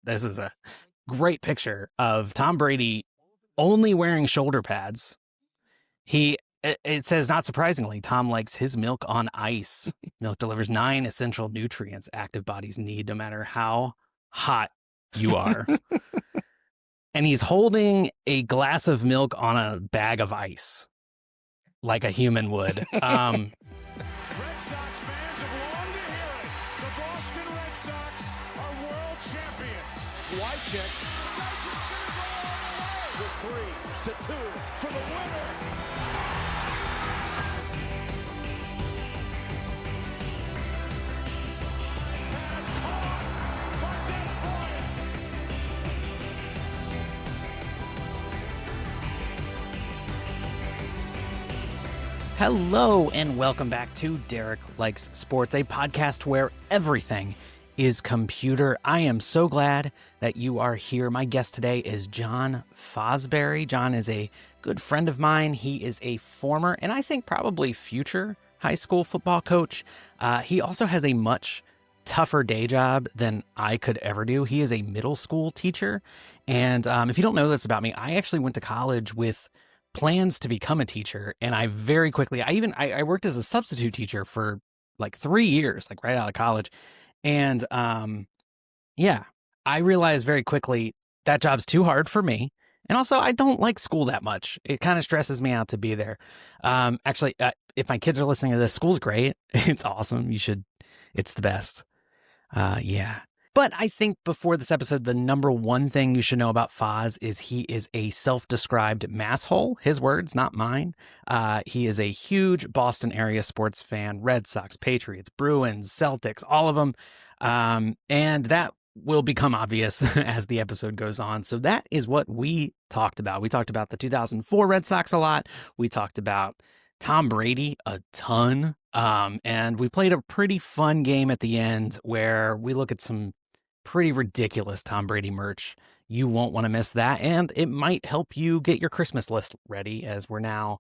this is a great picture of Tom Brady only wearing shoulder pads. It says, not surprisingly, Tom likes his milk on ice. Milk delivers 9 essential nutrients active bodies need no matter how hot you are. And he's holding a glass of milk on a bag of ice like a human would. Red Sox fans have longed to hear it. The Boston Red Sox are world champions. Wycheck. With 3-2 for the winner. Hello and welcome back to Derek Likes Sports, a podcast where everything is computer. I am so glad that you are here. My guest today is John Fozberry. John is a good friend of mine. He is a former, and I think probably future, high school football coach. He also has a much tougher day job than I could ever do. He is a middle school teacher. And if you don't know this about me, I actually went to college with plans to become a teacher. And I very quickly, I worked as a substitute teacher for like 3 years, like right out of college. And I realized very quickly that job's too hard for me. And also I don't like school that much. It kind of stresses me out to be there. Actually, if my kids are listening to this, school's great. It's awesome. It's the best. But I think before this episode, the number one thing you should know about Foz is he is a self-described masshole. His words, not mine. He is a huge Boston area sports fan. Red Sox, Patriots, Bruins, Celtics, all of them. And that will become obvious as the episode goes on. So that is what we talked about. We talked about the 2004 Red Sox a lot. We talked about Tom Brady a ton. And we played a pretty fun game at the end where we look at some pretty ridiculous Tom Brady merch. You won't want to miss that. And it might help you get your Christmas list ready as we're now,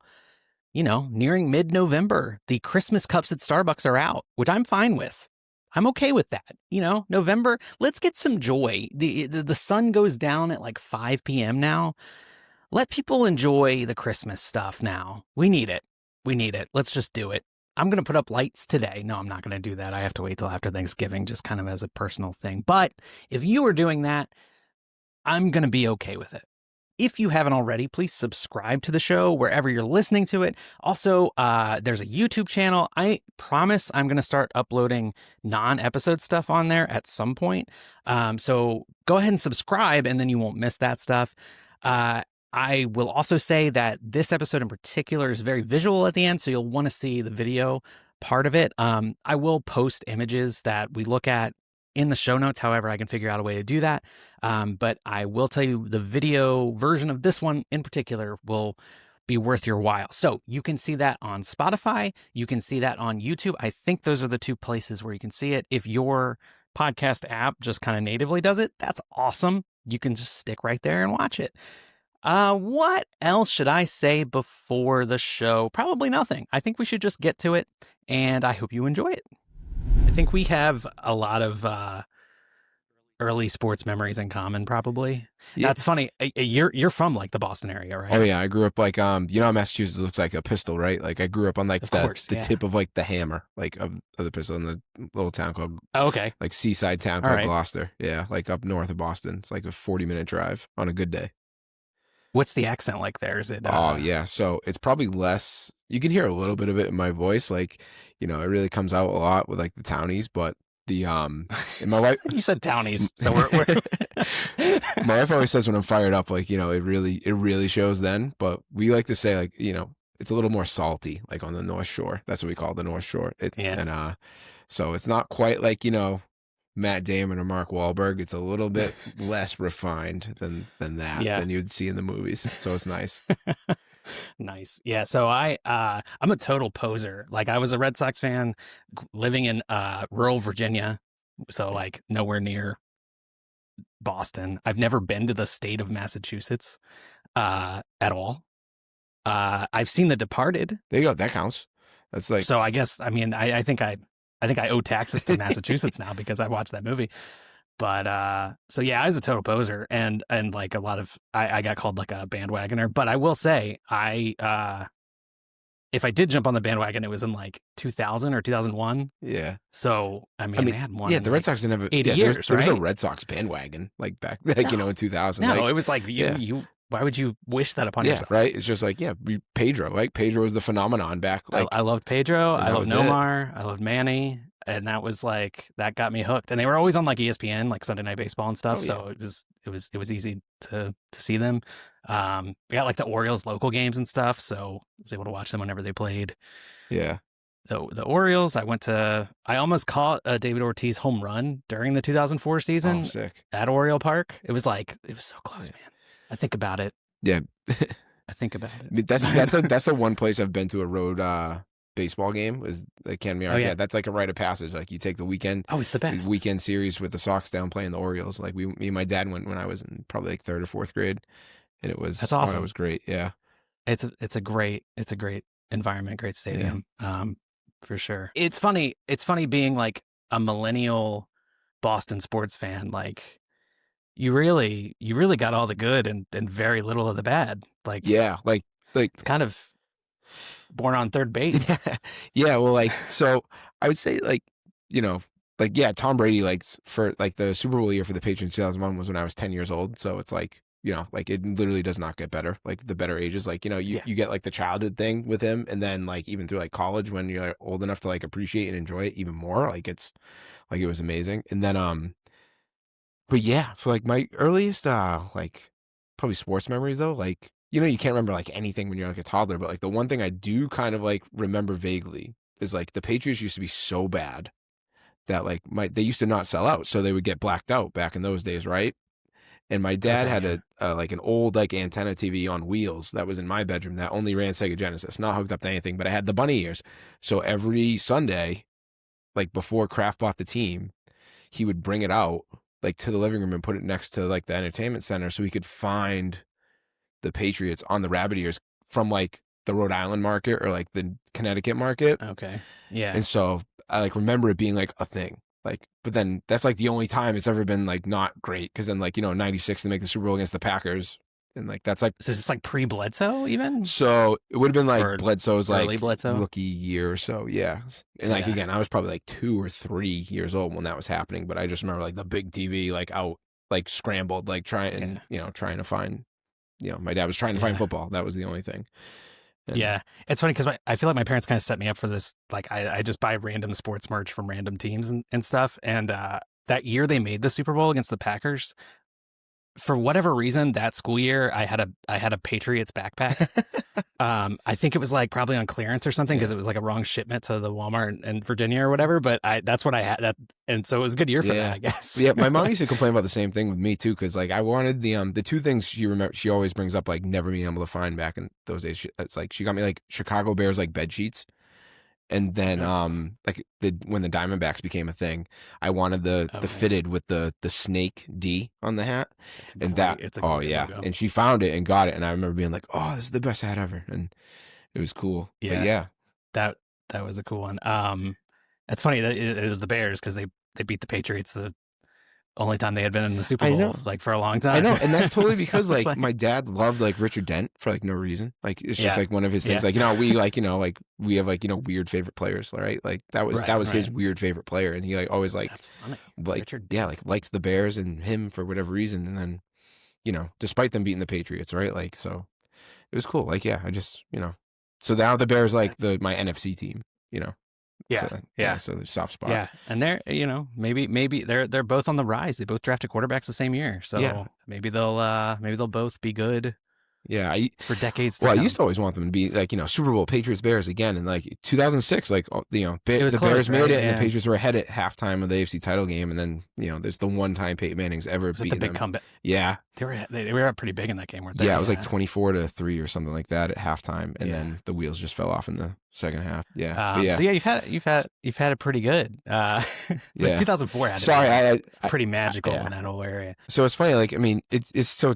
nearing mid-November. The Christmas cups at Starbucks are out, which I'm fine with. I'm okay with that. November, let's get some joy. The sun goes down at like 5 p.m. now. Let people enjoy the Christmas stuff now. We need it. Let's just do it. I'm going to put up lights today. No, I'm not going to do that. I have to wait till after Thanksgiving, just kind of as a personal thing. But if you are doing that, I'm going to be okay with it. If you haven't already, please subscribe to the show wherever you're listening to it. Also, there's a YouTube channel. I promise I'm going to start uploading non-episode stuff on there at some point. So go ahead and subscribe, and then you won't miss that stuff. I will also say that this episode in particular is very visual at the end, so you'll want to see the video part of it. I will post images that we look at in the show notes, however I can figure out a way to do that. But I will tell you the video version of this one in particular will be worth your while. So you can see that on Spotify. You can see that on YouTube. I think those are the two places where you can see it. If your podcast app just kind of natively does it, that's awesome. You can just stick right there and watch it. What else should I say before the show? Probably nothing. I think we should just get to it, and I hope you enjoy it. I think we have a lot of early sports memories in common, probably. Yeah. That's funny. You're from like the Boston area, right? Oh yeah, I grew up like how Massachusetts looks like a pistol, right? Like I grew up on like the tip of like the hammer, like of the pistol in the little town called like seaside town called Gloucester. Yeah, like up north of Boston. It's like a 40-minute drive on a good day. What's the accent like there? Is it? Oh yeah, so it's probably less. You can hear a little bit of it in my voice, like it really comes out a lot with like the townies, but the and my wife. You said townies, so we're my wife always says when I'm fired up, like it really shows then. But we like to say like it's a little more salty, like on the North Shore. That's what we call the North Shore. And so it's not quite like Matt Damon or Mark Wahlberg. It's a little bit less refined than that than you'd see in the movies. So it's nice. Nice. Yeah. So I'm a total poser. Like I was a Red Sox fan living in rural Virginia. So like nowhere near Boston. I've never been to the state of Massachusetts at all. I've seen The Departed. There you go. That counts. That's like, so I guess, I think I owe taxes to Massachusetts now because I watched that movie. But so yeah, I was a total poser, and like a lot of I got called like a bandwagoner. But I will say if I did jump on the bandwagon, it was in like 2000 or 2001. Yeah. So I mean, they had one. Yeah, in the Red like Sox didn't have 80 yeah, years, there was right? no Red Sox bandwagon like back like No. in 2000. No, like, it was like you. Why would you wish that upon yourself? Right. It's just like Pedro. Like Pedro was the phenomenon back. Like I loved Pedro. I loved was Nomar. I loved Manny. And that was like that got me hooked. And they were always on like ESPN, like Sunday Night Baseball and stuff. So it was easy to see them. We got like the Orioles local games and stuff, so I was able to watch them whenever they played. Yeah. The Orioles, I almost caught a David Ortiz home run during the 2004 season Sick. at Oriole Park. It was so close, man. I think about it. Yeah. I think about it. I mean, that's the one place I've been to a road baseball game is the Academy Arcade. yeah. That's like a rite of passage. Like you take the weekend. Oh, it's the best. Weekend series with the Sox down playing the Orioles. Like me and my dad went when I was in probably like 3rd or 4th grade, and that's awesome. It was great. Yeah. It's a great environment, great stadium. For sure. It's funny being like a millennial Boston sports fan. Like you really got all the good and very little of the bad. Like like it's kind of born on third base. Yeah. Well, like so, I would say like Tom Brady like for like the Super Bowl year for the Patriots 2001 was when I was 10 years old. So it's like like it literally does not get better. Like the better ages, like you get like the childhood thing with him, and then like even through like college when you're old enough to like appreciate and enjoy it even more. Like it's like it was amazing, and then but yeah, for like my earliest like probably sports memories though, like you can't remember like anything when you're like a toddler, but like the one thing I do kind of like remember vaguely is like the Patriots used to be so bad that like they used to not sell out, so they would get blacked out back in those days, right? And my dad had like an old like antenna TV on wheels that was in my bedroom that only ran Sega Genesis, not hooked up to anything, but I had the bunny ears. So every Sunday, like before Kraft bought the team, he would bring it out like to the living room and put it next to like the entertainment center so he could find the Patriots on the rabbit ears from like the Rhode Island market or like the Connecticut market. Okay. Yeah. And so I like remember it being like a thing. Like, but then that's like the only time it's ever been like not great. Cause then like, 96 they make the Super Bowl against the Packers. And like, that's like. So is this like pre-Bledsoe even? So it would have been like or Bledsoe's like Bledsoe? rookie year or so. Yeah. And like, again, I was probably like 2 or 3 years old when that was happening. But I just remember like the big TV, like out, like scrambled, like trying to find, my dad was trying to find football. That was the only thing. Yeah, it's funny because I feel like my parents kind of set me up for this. Like I just buy random sports merch from random teams and stuff. And that year they made the Super Bowl against the Packers, for whatever reason, that school year I had a Patriots backpack. I think it was like probably on clearance or something because it was like a wrong shipment to the Walmart in Virginia or whatever. But that's what I had. And so it was a good year for that, I guess. Yeah, my mom used to complain about the same thing with me too, because like I wanted the 2 things she always brings up like never being able to find back in those days. It's like she got me like Chicago Bears like bed sheets. And then like when the Diamondbacks became a thing, I wanted the fitted with the snake D on the hat. Logo. And she found it and got it, and I remember being like, "Oh, this is the best hat ever." And it was cool. Yeah. But that was a cool one. It's funny that it was the Bears because they beat the Patriots the only time they had been in the Super Bowl like for a long time. I know, and that's totally because like my dad loved like Richard Dent for like no reason. Like it's just like one of his things. Like we like we have like weird favorite players, right? Like that was his weird favorite player, and he like always like that's funny. Like Richard like liked the Bears and him for whatever reason, and then despite them beating the Patriots, right? Like so, it was cool. Like I just so now the Bears like my NFC team, So there's soft spot. Yeah, and they're maybe they're both on the rise. They both drafted quarterbacks the same year, so maybe they'll both be good. Yeah, for decades. I used to always want them to be like Super Bowl Patriots Bears again, and like 2006, like the close, Bears made it, and the Patriots were ahead at halftime of the AFC title game, and then there's the one time Peyton Manning's ever beaten the big them. Comeback. Yeah, they were up pretty big in that game, weren't they? Yeah, it was like 24-3 or something like that at halftime, and then the wheels just fell off in the second half. Yeah, So you've had it pretty good. 2004 had pretty magical in that whole area. So it's funny, like I mean, it's so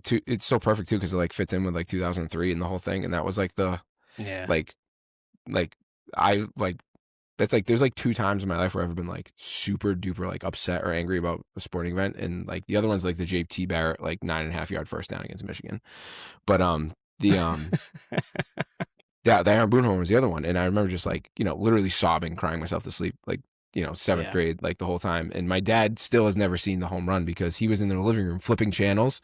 perfect too because it like fits in with like 2003 and the whole thing, and that was like the that's like, there's like 2 times in my life where I've been like super duper like upset or angry about a sporting event. And like the other one's like the JT Barrett, like 9.5-yard first down against Michigan. But, the yeah, the Aaron Boone home was the other one. And I remember just like, literally sobbing, crying myself to sleep, like, 7th grade, like the whole time. And my dad still has never seen the home run because he was in the living room flipping channels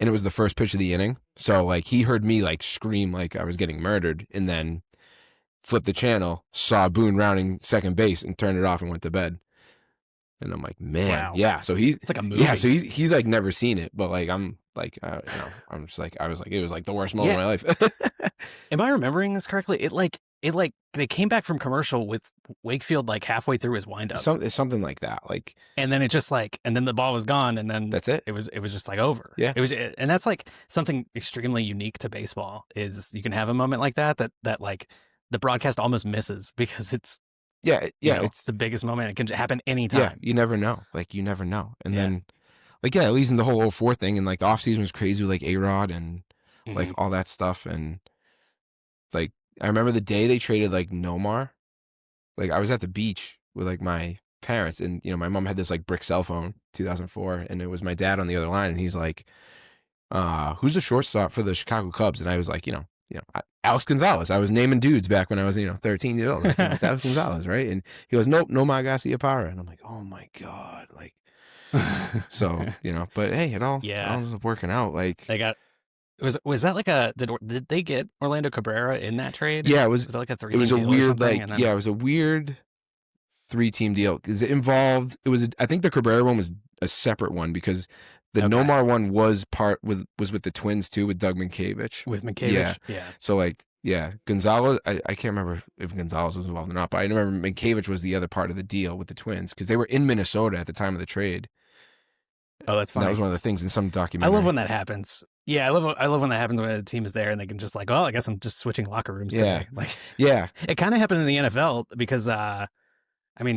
and it was the first pitch of the inning. So like he heard me like scream like I was getting murdered and then flipped the channel, saw Boone rounding second base and turned it off and went to bed. And I'm like, man, Wow. yeah. So it's like a movie. yeah. So he's like never seen it, but like I'm like, I'm just like, I was like, it was like the worst moment of my life. Am I remembering this correctly? It they came back from commercial with Wakefield like halfway through his windup. It's something like that. Like, and then it just like, and then the ball was gone, and then that's it. It was just like over. Yeah. And that's like something extremely unique to baseball is you can have a moment like that like the broadcast almost misses because it's it's the biggest moment. It can happen anytime. Yeah, you never know. Like you never know. And then like at least in the whole 04 thing and like the offseason was crazy with like A-Rod and like all that stuff. And like I remember the day they traded like Nomar. Like I was at the beach with like my parents and my mom had this like brick cell phone 2004 and it was my dad on the other line and he's like who's the shortstop for the Chicago Cubs? And I was like, Alex Gonzalez. I was naming dudes back when I was, 13 years old. Like, it's Alex Gonzalez, right? And he goes, nope, no Garciaparra. And I'm like, oh my God. Like, so, but hey, it all ends up working out. Like they got, was that like did they get Orlando Cabrera in that trade? Yeah, was that like a 3-team It was a deal weird, it was a weird 3-team deal because it involved, I think the Cabrera one was a separate one because the Nomar one was with the Twins too, with Doug Minkiewicz. With Minkiewicz, yeah. So like, Gonzalez. I can't remember if Gonzalez was involved or not, but I remember Minkiewicz was the other part of the deal with the Twins because they were in Minnesota at the time of the trade. Oh, that's funny. That was one of the things in some documentary. I love when that happens. Yeah, I love when that happens when the team is there and they can just like, well, I guess I'm just switching locker rooms today. Like, it kind of happened in the NFL because,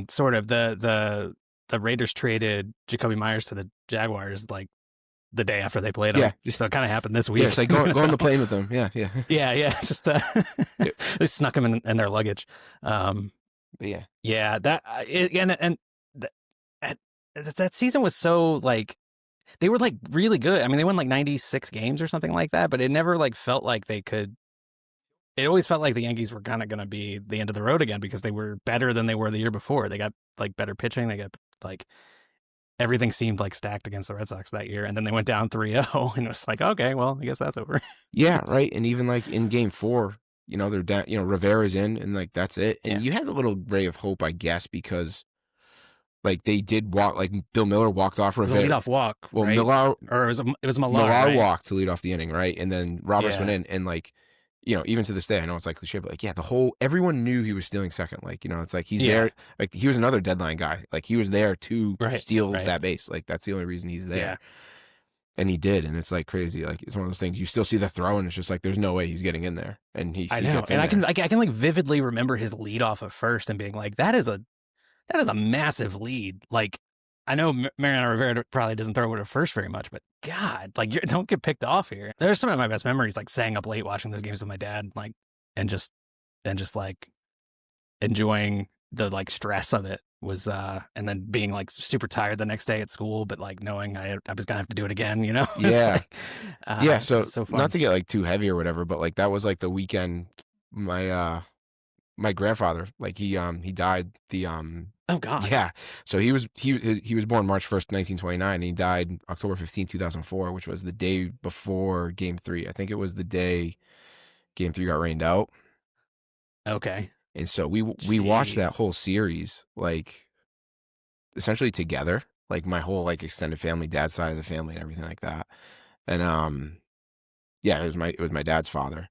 sort of the Raiders traded Jacoby Myers to the Jaguars like the day after they played them. Yeah, so it kind of happened this week. Yeah, it's like go on the plane with them. Yeah. Just they snuck him in their luggage. That season was so like they were like really good. I mean, they won like 96 games or something like that, but it never like felt like they could. It always felt like the Yankees were kind of going to be the end of the road again because they were better than they were the year before. They got like better pitching. They got like everything seemed like stacked against the Red Sox that year. And then they went down 3-0 and it was like, okay, well, I guess that's over. Yeah, right. And even like in game 4, they're down, Rivera's in and like that's it. And you had a little ray of hope, I guess, because like they did walk, like Bill Miller walked off Rivera. It was a leadoff walk. Well, right? It was Millar. Millar walked to lead off the inning, right? And then Roberts went in and like, even to this day, I know it's like cliche, but like, everyone knew he was stealing second. Like, it's like he's there. Like he was another deadline guy. Like he was there to steal that base. Like that's the only reason he's there. Yeah. And he did. And it's like crazy. Like it's one of those things you still see the throw and it's just like, there's no way he's getting in there. And he gets in and I can like vividly remember his lead off of first and being like, that is a massive lead. Like, I know Mariano Rivera probably doesn't throw it at first very much, but God, like, don't get picked off here. There's some of my best memories, like staying up late watching those games with my dad, like, and just like enjoying the like stress of it was, and then being like super tired the next day at school, but like knowing I was gonna have to do it again, Yeah, like, so fun. Not to get like too heavy or whatever, but like that was like the weekend. My grandfather, like he died the Oh God. Yeah. So he was born March 1st, 1929, and he died October 15th, 2004, which was the day before Game 3. I think it was the day Game 3 got rained out. Okay. And so we watched that whole series like essentially together, like my whole like extended family, dad's side of the family and everything like that. And it was my dad's father.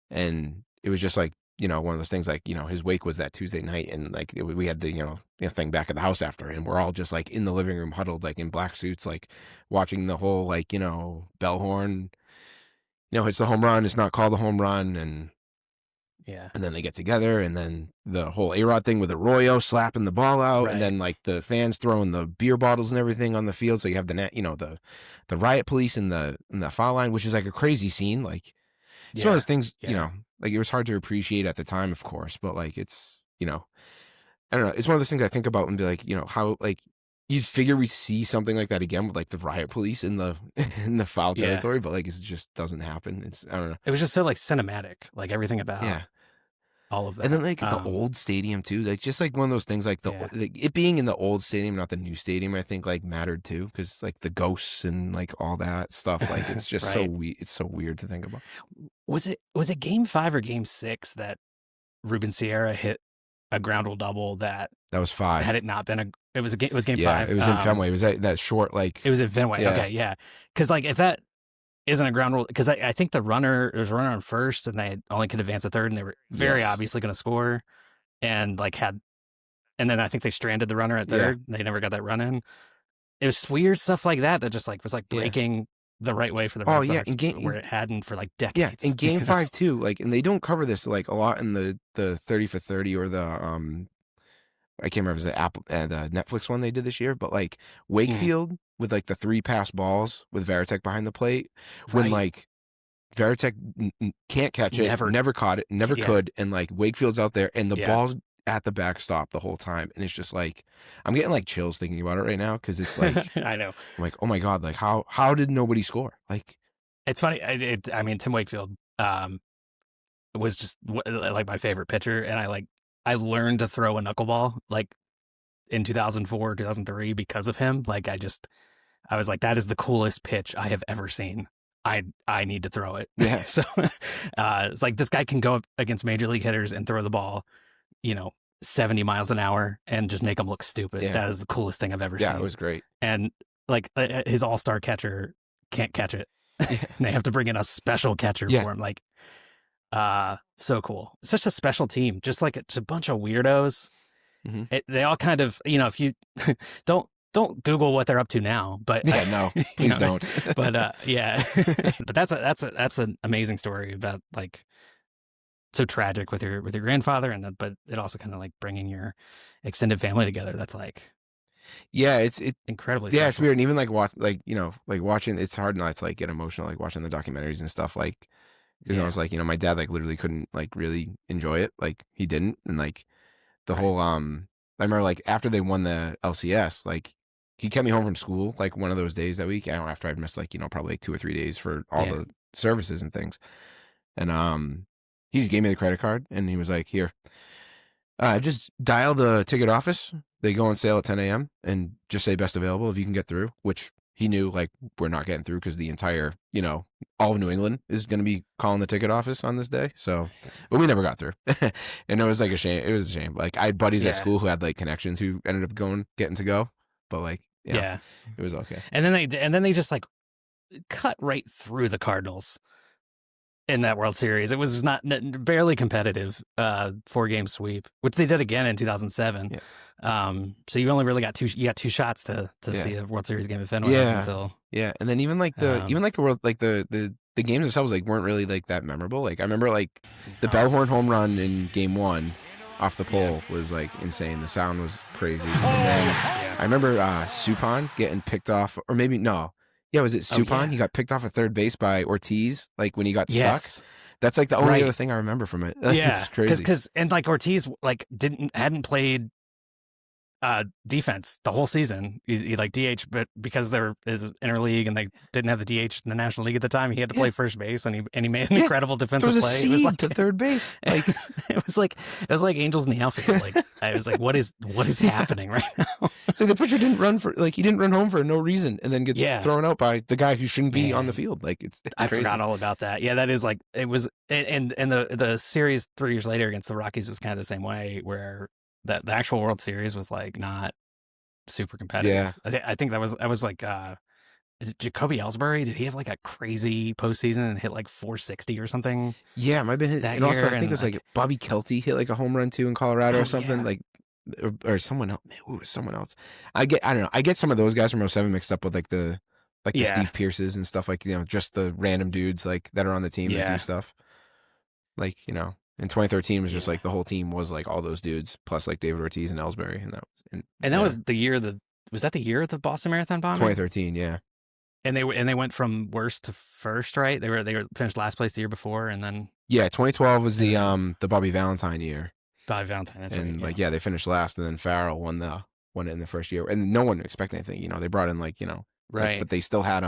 And it was just like, one of those things like, his wake was that Tuesday night and like we had the, thing back at the house after and we're all just like in the living room huddled like in black suits, like watching the whole like, bell horn, it's the home run. It's not called a home run. And and then they get together and then the whole A-Rod thing with Arroyo slapping the ball out and then like the fans throwing the beer bottles and everything on the field. So you have the riot police in the foul line, which is like a crazy scene. Like it's one of those things, like it was hard to appreciate at the time, of course, but like it's, I don't know. It's one of those things I think about and be like, how like you'd figure we see something like that again with like the riot police in the in the foul territory, but like it just doesn't happen. I don't know. It was just so like cinematic, like everything about all of that. And then like the old stadium too, like just like one of those things like like, it being in the old stadium, not the new stadium, I think like mattered too, because like the ghosts and like all that stuff, like it's just it's so weird to think about. Was it Game 5 or Game 6 that Ruben Sierra hit a ground rule double that was 5? Had it not been it was Game 5. It was in Fenway. It was that short like it was in Fenway. Okay, yeah, because like if that isn't a ground rule, because I think there was a runner on first and they only could advance to third and they were very obviously going to score and like and then I think they stranded the runner at third. They never got that run in. It was weird stuff like that just like was like breaking the right way for the Red Sox where it hadn't for like decades. Yeah, in Game 5 too, like, and they don't cover this like a lot in the 30 for 30 or the I can't remember if it was the Netflix one they did this year, but like Wakefield with like the 3 pass balls with Varitek behind the plate when like Varitek can't catch it, never caught it, never could, and like Wakefield's out there and the ball's at the backstop the whole time, and it's just like I'm getting like chills thinking about it right now because it's like I know, I'm like, oh my god, like how did nobody score? Like it's funny. I mean, Tim Wakefield was just like my favorite pitcher, and I learned to throw a knuckleball like in 2004, 2003 because of him. Like I was like, that is the coolest pitch I have ever seen. I need to throw it. Yeah. So it's like this guy can go up against major league hitters and throw the ball, 70 miles an hour and just make them look stupid. Yeah. That is the coolest thing I've ever seen. Yeah, it was great. And like his all-star catcher can't catch it. Yeah. They have to bring in a special catcher for him. Like, so cool. It's such a special team. Just like it's a bunch of weirdos. Mm-hmm. They all kind of, if you don't Google what they're up to now, but no, please don't. But but that's an amazing story about like so tragic with your grandfather, but it also kind of like bringing your extended family together. That's like, it's incredibly special. It's weird. And even like watching, it's hard not to like get emotional, like watching the documentaries and stuff, like because I was like, my dad like literally couldn't like really enjoy it, like he didn't, and like the whole I remember like after they won the LCS, like he kept me home from school like one of those days that week after I'd missed like probably like 2 or 3 days for all the services and things, and he just gave me the credit card and he was like, here, just dial the ticket office. They go on sale at 10 a.m. and just say best available if you can get through, which he knew like we're not getting through because the entire, all of New England is going to be calling the ticket office on this day. So, but we never got through. And it was like a shame. It was a shame. Like I had buddies at school who had like connections who ended up getting to go, but like, it was okay. And then they just like cut right through the Cardinals in that World Series. It was barely competitive 4-game sweep, which they did again in 2007. So you only really got two shots to see a World Series game at Fenway until and then even like the world, like the games themselves like weren't really like that memorable. Like I remember like the Bellhorn home run in Game 1 off the pole was like insane. The sound was crazy. And then I remember Suppan getting picked off, or maybe no. Yeah, was it Suppan? He got picked off at third base by Ortiz, like when he got stuck. That's like the only other thing I remember from it. It's crazy. Because like Ortiz like hadn't played defense the whole season. He like DH, but because they're interleague and they didn't have the DH in the National League at the time, he had to play first base, and he made an incredible defensive play. It was like to third base. Like it was like angels in the outfield. Like I was like, what is happening right now? So the pitcher didn't run home for no reason, and then gets thrown out by the guy who shouldn't be on the field. Like it's I crazy. forgot all about that. Yeah, that is like it was, and the series 3 years later against the Rockies was kind of the same way, where the actual World Series was like not super competitive. I think that was like Jacoby Ellsbury. Did he have like a crazy postseason and hit like 460 or something? Yeah, it might have been hit. And also I think it was like Bobby Kelty hit like a home run too in Colorado or something. Like or someone else. Maybe it was someone else. I don't know. I get some of those guys from 07 mixed up with like the Steve Pierces and stuff, like just the random dudes like that are on the team that do stuff. Like, in 2013 was just like the whole team was like all those dudes plus like David Ortiz and Ellsbury, and that was the year was that the year of the Boston Marathon bombing? 2013, yeah. And they went from worst to first, right? They finished last place the year before, and then 2012 was the Bobby Valentine year. Bobby Valentine, that's and right. they finished last, and then Farrell won it in the first year, and no one expected anything. They brought in Right. but they still had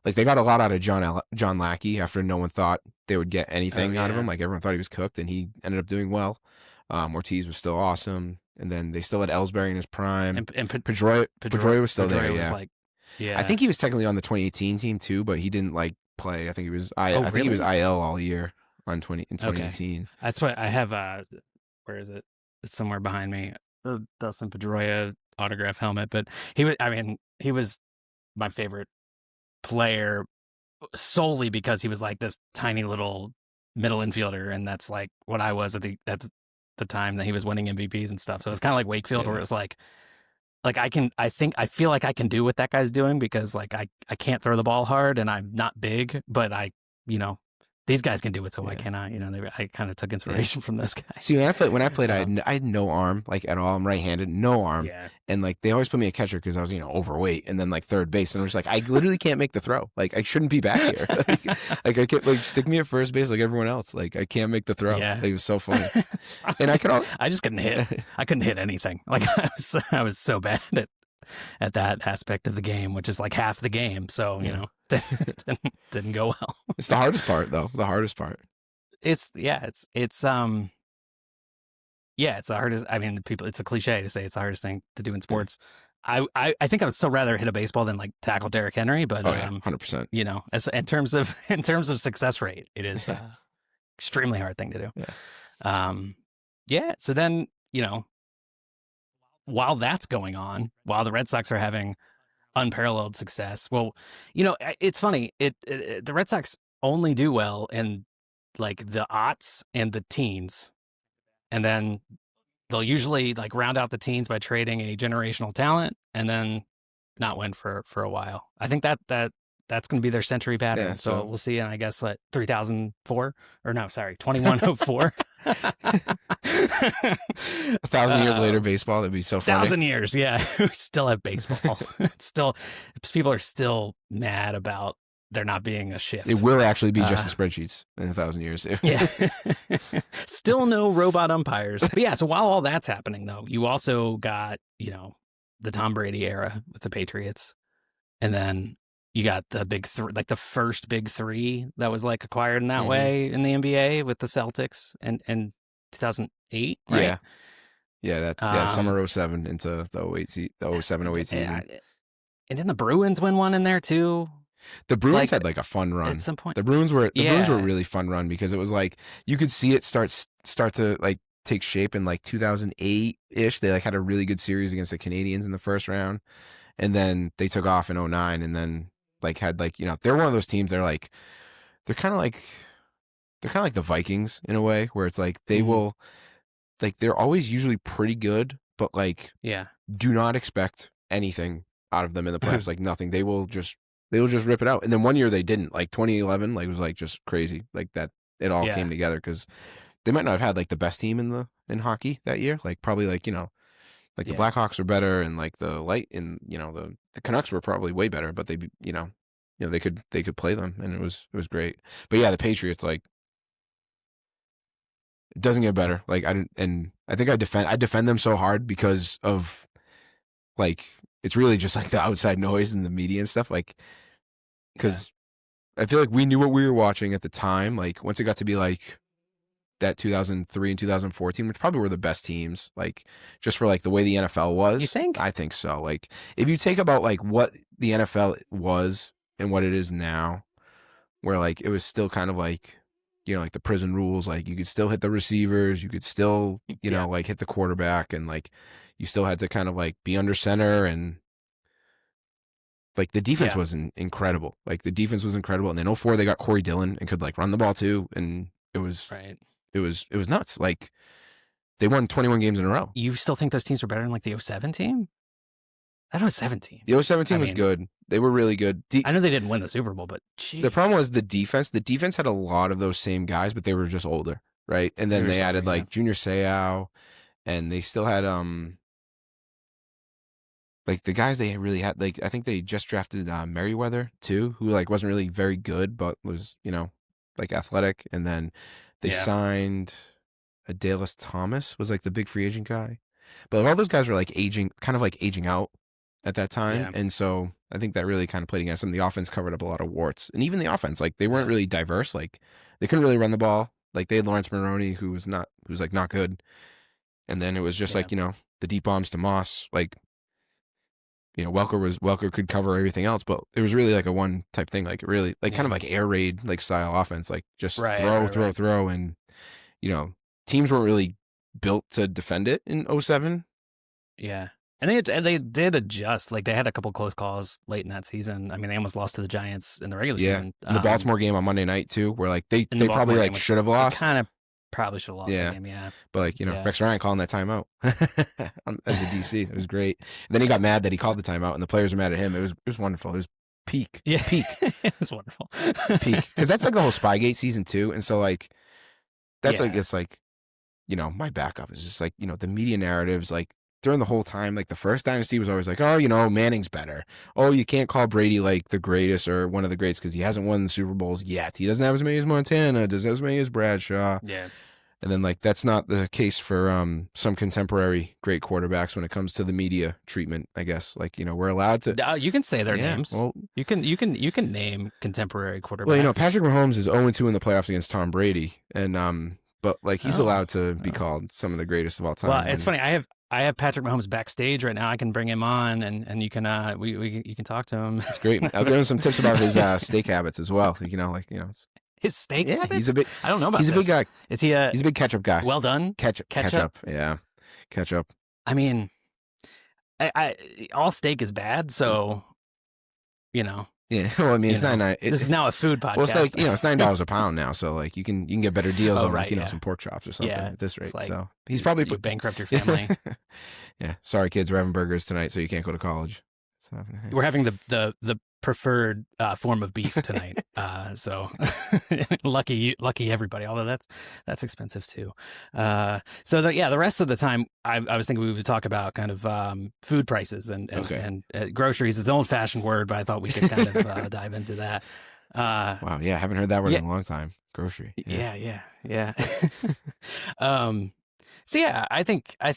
they got a lot out of John Lackey after no one thought they would get anything out of him. Like everyone thought he was cooked, and he ended up doing well. Ortiz was still awesome, and then they still had Ellsbury in his prime. And Pedroia was still there. Was I think he was technically on the 2018 team too, but he didn't play. I think he was I think he was IL all year in 2018. Okay. That's what I have. Where is it? It's somewhere behind me. The Dustin Pedroia autograph helmet, but he was. I mean, he was my favorite player solely because he was like this tiny little middle infielder, and that's like what I was at the time that he was winning MVPs and stuff. So it's kind of like Wakefield, where it's like I feel like I can do what that guy's doing because I can't throw the ball hard and I'm not big, but these guys can do it, so why can't I? I kind of took inspiration from those guys. See, when I played, I had no arm at all. I'm right-handed, no arm, and they always put me a catcher because I was overweight, and then third base, and I was like, I literally can't make the throw. I shouldn't be back here. I can't stick me at first base like everyone else. I can't make the throw. Yeah. It was so funny. And I just couldn't hit. I couldn't hit anything. I was so bad at that aspect of the game, which is half the game. So didn't go well. It's the hardest part, though. The hardest part. It's the hardest. I mean, it's a cliche to say it's the hardest thing to do in sports. I think I would still rather hit a baseball than tackle Derrick Henry, but 100%. As in terms of success rate, it is extremely hard thing to do. So then while that's going on, while the Red Sox are having unparalleled success, well, it's funny. The Red Sox only do well in the aughts and the teens, and then they'll usually round out the teens by trading a generational talent, and then not win for a while. I think that's going to be their century pattern. Yeah, so we'll see. And I guess 3004 or no, sorry, 2104. 1,000 years later, baseball. That'd be so funny. 1,000 years. Yeah. We still have baseball. People are still mad about there not being a shift. It will actually be just the spreadsheets in 1,000 years. Yeah. Still no robot umpires. But yeah. So while all that's happening though, you also got, the Tom Brady era with the Patriots. And then you got the big three, the first big three that was acquired in that way in the NBA with the Celtics and 2008, right? Yeah, summer 07 into the 07-08 season. And then the Bruins win one in there too. The Bruins had a fun run at some point. The Bruins were a really fun run because it was you could see it start to take shape in 2008-ish. They had a really good series against the Canadians in the first round. And then they took off in 2009 and then had they're one of those teams they're kind of like the Vikings in a way where it's they will they're always usually pretty good, but do not expect anything out of them in the playoffs. Nothing. They will just rip it out. And then one year they didn't. 2011 was just crazy. That it all came together because they might not have had the best team in hockey that year. Probably the Blackhawks were better, and the Light, and the Canucks were probably way better, but they they could play them, and it was great. But yeah, the Patriots it doesn't get better. I think I defend them so hard because of it's really just the outside noise and the media and stuff. Because I feel we knew what we were watching at the time. Once it got to be that 2003 and 2014, which probably were the best teams, just for the way the NFL was. You think? I think so. If you take about what the NFL was and what it is now, where it was still kind of the prison rules, you could still hit the receivers, you could still hit the quarterback, and you still had to kind of be under center, and the defense was incredible. The defense was incredible, and in 2004 they got Corey Dillon and could run the ball too, and it was right. It was nuts. They won 21 games in a row. You still think those teams were better than the 07 team? That 07 team. The 07 team was good. They were really good. I know they didn't win the Super Bowl, but geez. The problem was the defense. The defense had a lot of those same guys, but they were just older, right? And then they added Junior Seau, and they still had the guys they really had. I think they just drafted Merriweather too, who wasn't really very good, but was athletic, and then. They signed, Adelis Thomas was like the big free agent guy. But all those guys were like aging out at that time. Yeah. And so I think that really kind of played against them. The offense covered up a lot of warts. And even the offense, like they weren't really diverse. Like they couldn't really run the ball. Like they had Lawrence Maroney, who was not good. And then it was just like, the deep bombs to Moss. Like, Welker could cover everything else, but it was really like a one type thing. Like really, like kind of like air raid like style offense. Like just throw, and teams weren't really built to defend it in 07. Yeah. And they did adjust. Like they had a couple close calls late in that season. I mean, they almost lost to the Giants in the regular season. In the Baltimore game on Monday night too, where like they probably like should have lost. Kind of probably should have lost that game. Yeah. But like Rex Ryan calling that timeout as a DC, it was great. And then he got mad that he called the timeout, and the players were mad at him. It was wonderful. It was peak. Yeah. Peak. It was wonderful. Peak, because that's like the whole Spygate season too, and so like that's like it's like my backup is just like the media narratives like. During the whole time, like the first dynasty was always like, oh, Manning's better. Oh, you can't call Brady like the greatest or one of the greats because he hasn't won the Super Bowls yet. He doesn't have as many as Montana, doesn't have as many as Bradshaw. Yeah. And then like that's not the case for some contemporary great quarterbacks when it comes to the media treatment, I guess. Like, we're allowed to you can say their names. Well, you can name contemporary quarterbacks. Well, Patrick Mahomes is 0-2 in the playoffs against Tom Brady. And but like he's allowed to be called some of the greatest of all time. Well, it's funny. I have Patrick Mahomes backstage right now. I can bring him on, and you can you can talk to him. It's great. I'll give him some tips about his steak habits as well. His steak habits. He's a big. I don't know about. He's this. a big guy. Is he He's a big ketchup guy. Well done. Ketchup. Yeah, ketchup. I mean, I all steak is bad, so Yeah, well, I mean, it's $9. This is now a food podcast. Well, it's like it's $9 a pound now, so like you can get better deals on like some pork chops or something at this rate. Like, so he's probably bankrupt your family. Yeah, sorry kids, we're having burgers tonight, so you can't go to college. We're having the preferred form of beef tonight. So lucky everybody. Although that's expensive too. So the rest of the time, I was thinking we would talk about kind of food prices and groceries. It's an old fashioned word, but I thought we could kind of dive into that. Wow, yeah, I haven't heard that word in a long time. Grocery. Yeah. So yeah, I think I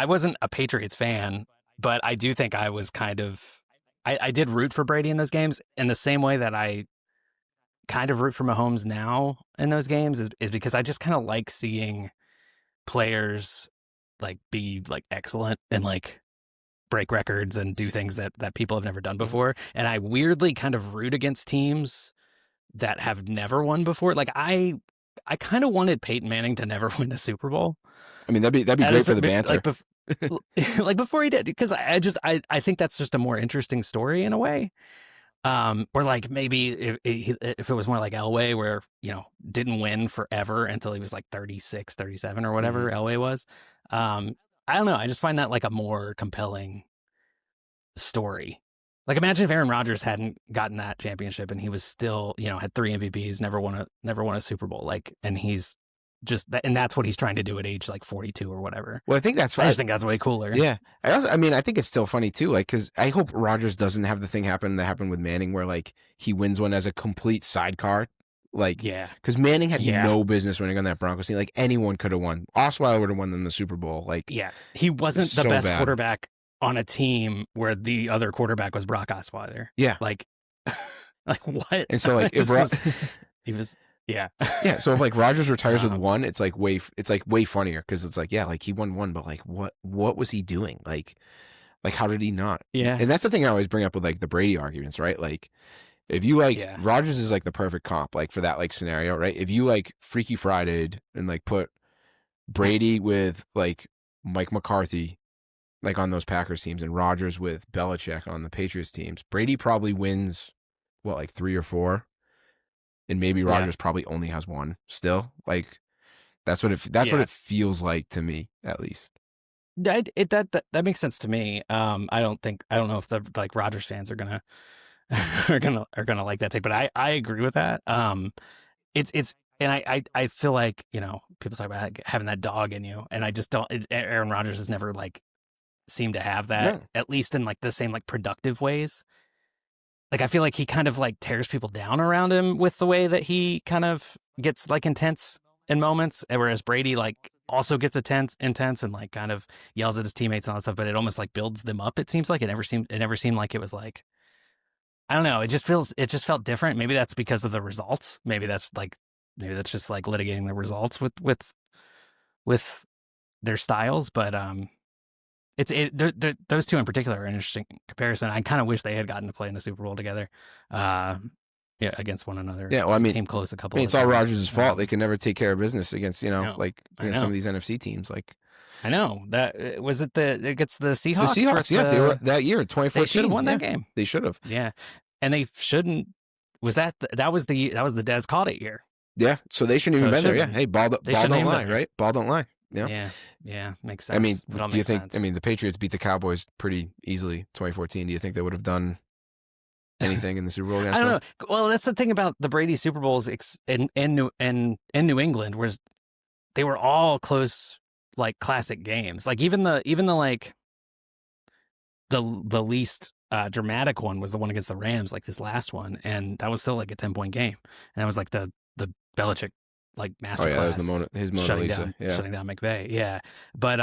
wasn't a Patriots fan, but I do think I was kind of I did root for Brady in those games in the same way that I kind of root for Mahomes now in those games is because I just kind of like seeing players like be like excellent and like break records and do things that people have never done before. And I weirdly kind of root against teams that have never won before. Like I kind of wanted Peyton Manning to never win a Super Bowl. I mean, that'd be great for the banter. Like before he did, because I think that's just a more interesting story in a way. Or like maybe if it was more like Elway, where didn't win forever until he was like 36, 37 or whatever Elway was. I don't know. I just find that like a more compelling story. Like imagine if Aaron Rodgers hadn't gotten that championship and he was still had 3 MVPs, never won a Super Bowl. Like, and he's just that, and that's what he's trying to do at age like 42 or whatever. Well, I think that's I just think that's way cooler. Yeah. I think it's still funny too. Like, cause I hope Rodgers doesn't have the thing that happened with Manning where like he wins one as a complete sidecar. Like, cause Manning had no business winning on that Broncos team. Like anyone could have won. Osweiler would have won them the Super Bowl. Like, he wasn't the best quarterback on a team where the other quarterback was Brock Osweiler. Yeah. Like what? And so like he was. Yeah. Yeah. So if like Rodgers retires with one, it's like way funnier because it's like, like he won one, but like what was he doing? Like how did he not? Yeah. And that's the thing I always bring up with like the Brady arguments, right? Like if you like Rodgers is like the perfect comp, like for that like scenario, right? If you like Freaky Friday'd and like put Brady with like Mike McCarthy, like on those Packers teams and Rodgers with Belichick on the Patriots teams, Brady probably wins like 3 or 4. And maybe Rodgers probably only has one still. Like that's what it feels like to me, at least. That makes sense to me. I don't know if the like Rodgers fans are gonna like that take, but I agree with that. It's and I feel like people talk about having that dog in you, and I just don't. Aaron Rodgers has never like seemed to have that, at least in like the same like productive ways. Like, I feel like he kind of like tears people down around him with the way that he kind of gets like intense in moments, whereas Brady like also gets intense and like kind of yells at his teammates and all that stuff, but it almost like builds them up. It seems like it never seemed like it was like, I don't know. It just felt different. Maybe that's because of the results. Maybe that's just like litigating the results with their styles. But those two in particular are an interesting comparison. I kind of wish they had gotten to play in the Super Bowl together, against one another. Yeah, well, I mean, came close a couple. It's all Rodgers' fault. They can never take care of business against against some of these NFC teams. Like, I know that was it. Against the Seahawks. The Seahawks, yeah, they were that year, 2014. They should have won that game. They should have. Yeah, and they shouldn't. Was that was the Dez caught it year? Yeah, so they shouldn't even been there. Yeah, hey, ball don't lie, right? Ball don't lie. Yeah, makes sense. I mean, do you think? Sense. I mean, the Patriots beat the Cowboys pretty easily, 2014. Do you think they would have done anything in the Super Bowl against them? I don't know. Well, that's the thing about the Brady Super Bowls in New England, was they were all close, like classic games. Like even the like the least dramatic one was the one against the Rams, like this last one, and that was still like a 10-point game, and that was like the Belichick like masterclass. Oh yeah, that was his Mona Lisa. Shutting down McVay. Yeah, but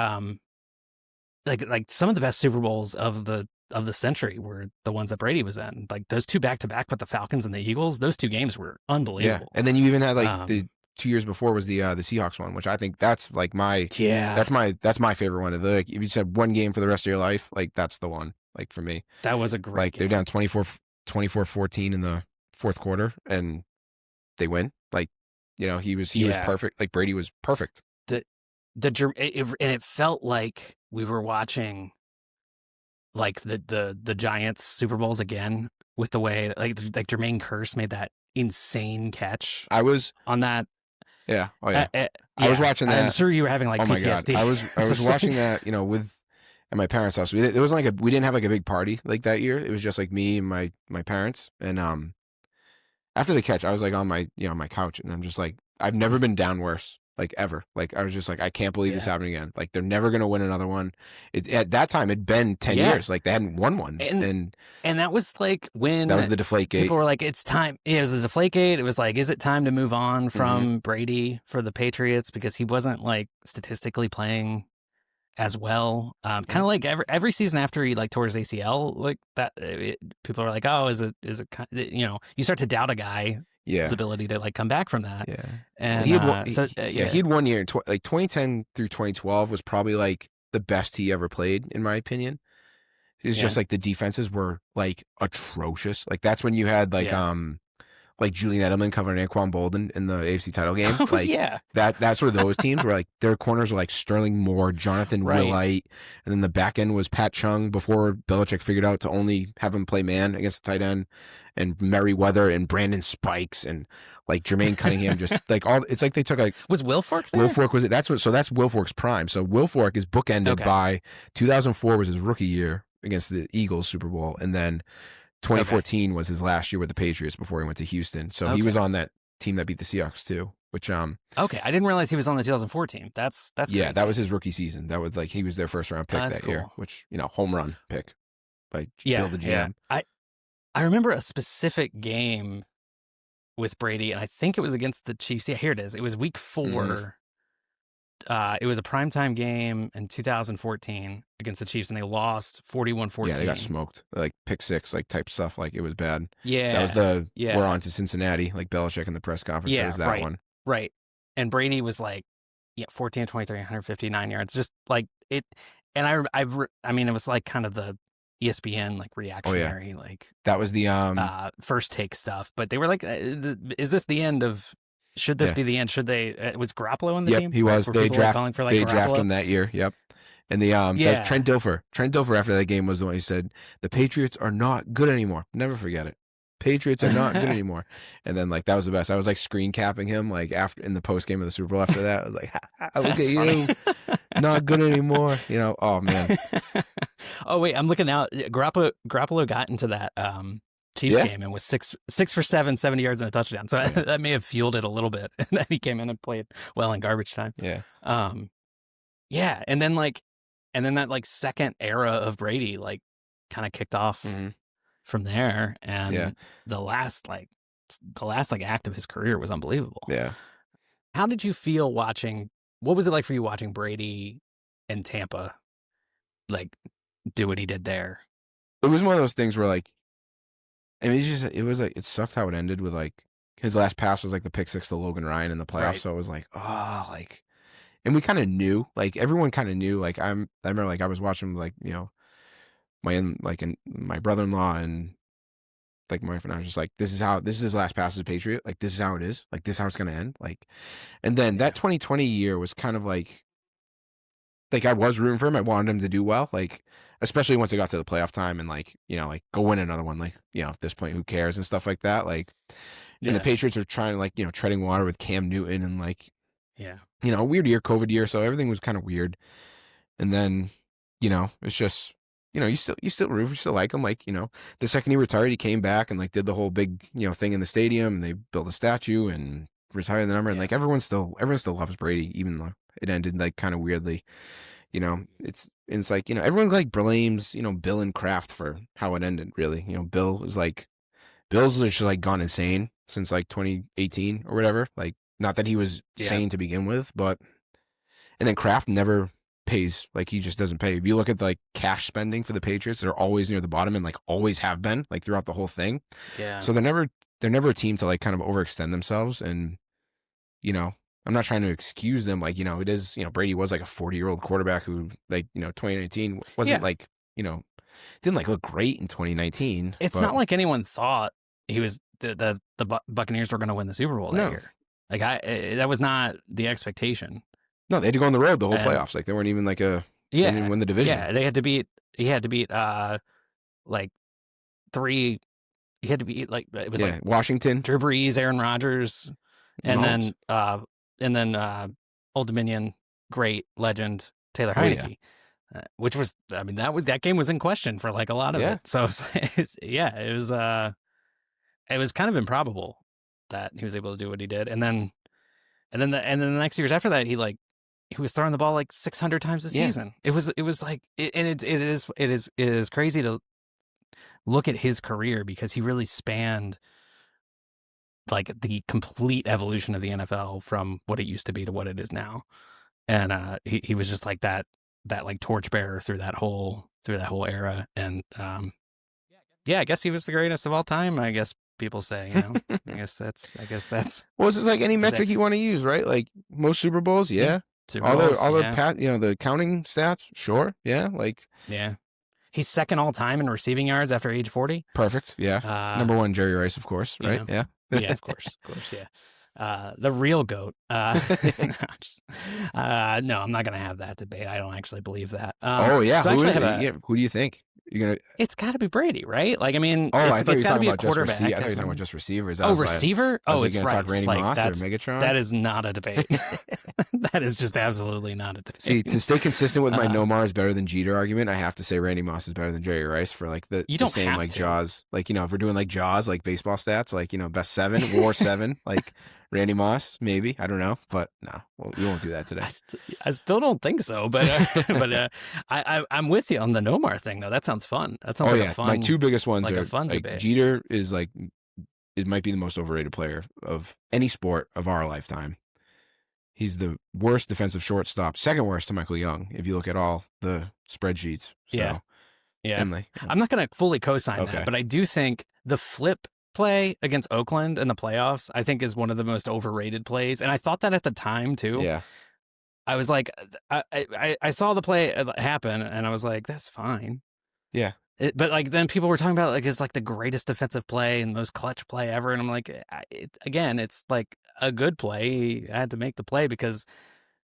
like some of the best Super Bowls of the century were the ones that Brady was in. Like those two back to back with the Falcons and the Eagles. Those two games were unbelievable. Yeah, and then you even had like the 2 years before was the Seahawks one, which I think that's like that's my favorite one. Like if you said one game for the rest of your life, like that's the one. Like for me, that was a great game. They're down 24-14 in the fourth quarter, and they win. Like, he was perfect. Like Brady was perfect. And it felt like we were watching like the Giants Super Bowls again, with the way like Jermaine Kearse made that insane catch. I was on that. Yeah. Oh yeah. I was watching that. I'm sure you were having like PTSD. I was watching that, at my parents' house. We didn't have like a big party like that year. It was just like me and my parents. And after the catch, I was like on my my couch, and I'm just like, I've never been down worse, like ever. Like I was just like, I can't believe this happened again. Like they're never gonna win another one. At that time, it'd been 10 years. Like they hadn't won one, and that was like when that was the Deflategate. People were like, it's time. Yeah, it was the Deflategate. It was like, is it time to move on from Brady for the Patriots, because he wasn't like statistically playing as well. Kind of like every season after he like tore his ACL, like that, people are like, oh, is it you start to doubt a guy. His ability to like come back from that. Yeah, and he had 1 year in like 2010 through 2012 was probably like the best he ever played, in my opinion. It's just like the defenses were like atrocious. Like that's when you had like Julian Edelman covering Anquan Bolden in the AFC title game. Like that's where those teams were like, their corners were like Sterling Moore, Jonathan Willite, and then the back end was Pat Chung before Belichick figured out to only have him play man against the tight end, and Merriweather and Brandon Spikes and like Jermaine Cunningham, just like all. It's like they took like, was Wilfork there? Wilfork was it? That's Wilfork's prime. So Wilfork is bookended by 2004 was his rookie year against the Eagles Super Bowl, and then 2014 was his last year with the Patriots before he went to Houston. So he was on that team that beat the Seahawks too, which okay, I didn't realize he was on the 2014. That's yeah, crazy. that was his rookie season. That was like, he was their first round pick that year, which home run pick by Bill the GM. Yeah. I remember a specific game with Brady, and I think it was against the Chiefs. Yeah, here it is. It was week 4. It was a primetime game in 2014 against the Chiefs, and they lost 41-14. Yeah, they got smoked. Like pick six, like type stuff. Like it was bad. Yeah. That was we're on to Cincinnati, like Belichick in the press conference. Yeah, was that one. Right. And Brady was like, 14 23, 159 yards. Just like it. And I mean, it was like kind of the ESPN like reactionary, like that was the first take stuff. But they were like, is this the end of? Should this be the end? Should they? Was Garoppolo in the team? Yep, he was. They drafted him that year. Yep. And that was Trent Dilfer. Trent Dilfer after that game was the one who said, "The Patriots are not good anymore. Never forget it. Patriots are not good anymore." And then like that was the best. I was like screen capping him like after in the post game of the Super Bowl after that. I was like, "Look at you, not good anymore." Oh man. Oh wait, I'm looking out. Garoppolo got into that Chiefs game and was 6 for 7, 70 yards and a touchdown. So that may have fueled it a little bit. And then he came in and played well in garbage time. Yeah. And then that like second era of Brady like kind of kicked off from there. And the last act of his career was unbelievable. Yeah. How did you feel watching? What was it like for you watching Brady and Tampa, like, do what he did there? It was one of those things where, like, I mean, it was like, it sucked how it ended with, like, his last pass was like the pick six to Logan Ryan in the playoffs. Right. So it was like, oh, like, and we kind of knew, like, everyone kind of knew, like, I remember, like, I was watching, like, you know, my brother-in-law and like my wife, and I was just like, this is his last pass as a Patriot. Like, this is how it is. Like, this is how it's going to end. Like, and then that 2020 year was kind of like I was rooting for him. I wanted him to do well. Like, especially once it got to the playoff time and, like, you know, like, go win another one. Like, you know, at this point, who cares and stuff like that. Like, and the Patriots are trying to, like, you know, treading water with Cam Newton and, like, you know, weird year, COVID year. So everything was kind of weird. And then, you know, it's just, you know, you still root, you still like him. Like, you know, the second he retired, he came back and, like, did the whole big, you know, thing in the stadium, and they built a statue and retired the number. And, like, everyone still loves Brady, even though it ended, like, kind of weirdly. You know, it's like, you know, everyone, like, blames, you know, Bill and Kraft for how it ended, really. You know, Bill's just, like, gone insane since, like, 2018 or whatever. Like, not that he was sane to begin with, but, and then Kraft never pays. Like, he just doesn't pay. If you look at, like, cash spending for the Patriots, they're always near the bottom, and, like, always have been, like, throughout the whole thing. Yeah. So they're never a team to, like, kind of overextend themselves. And, you know, I'm not trying to excuse them. Like, you know, it is, you know, Brady was like a 40-year-old quarterback who, like, you know, 2019 wasn't like, you know, didn't, like, look great in 2019. It's not like anyone thought he was the Buccaneers were going to win the Super Bowl that year. Like, that was not the expectation. No, they had to go on the road the whole playoffs. Like, they weren't even like they didn't win the division. Yeah, he had to beat like three. He had to beat, like, it was like Washington, Drew Brees, Aaron Rodgers, and then Old Dominion great legend Taylor Heineke, which was, I mean, that game was in question for, like, a lot of it. So it was kind of improbable that he was able to do what he did, and then the next years after that, he was throwing the ball like 600 times a season. It was like, and it is crazy to look at his career, because he really spanned, like, the complete evolution of the NFL from what it used to be to what it is now. And he was just like that like torchbearer through that whole era. And I guess he was the greatest of all time, I guess people say, you know. I guess that's well, it's just like any metric you want to use, right? Like, most Super Bowls, Super Bowls, you know, the counting stats, sure, like, he's second all time in receiving yards after age 40. Perfect. Number one, Jerry Rice, of course, right? Yeah, of course, the real GOAT. No, I'm not gonna have that debate. I don't actually believe that. So who do you think? It's got to be Brady, right? Like, I mean, I thought it's got to be a quarterback. I thought you were talking about just receivers. Receiver? It's Rice. Talk Randy Moss or Megatron? That is not a debate. That is just absolutely not a debate. See, to stay consistent with my Nomar is better than Jeter argument, I have to say Randy Moss is better than Jerry Rice for, like, the same, like, Jaws. Like, you know, if we're doing, like, Jaws, like, baseball stats, like, you know, best 7, WAR 7, like, Randy Moss, maybe. I don't know, but no, we won't do that today. I still don't think so, but I'm with you on the Nomar thing, though. That sounds fun. That sounds like a fun. My two biggest ones are, a fun like, debate. Jeter is, like, it might be the most overrated player of any sport of our lifetime. He's the worst defensive shortstop, second worst to Michael Young, if you look at all the spreadsheets. So, I'm not going to fully co-sign that, but I do think the flip play against Oakland in the playoffs, I think, is one of the most overrated plays. And I thought that at the time too. Yeah. I was like, I saw the play happen, and I was like, that's fine. Yeah. But, like, then people were talking about, like, it's like the greatest defensive play and most clutch play ever. And I'm like, again, it's like a good play. He had to make the play because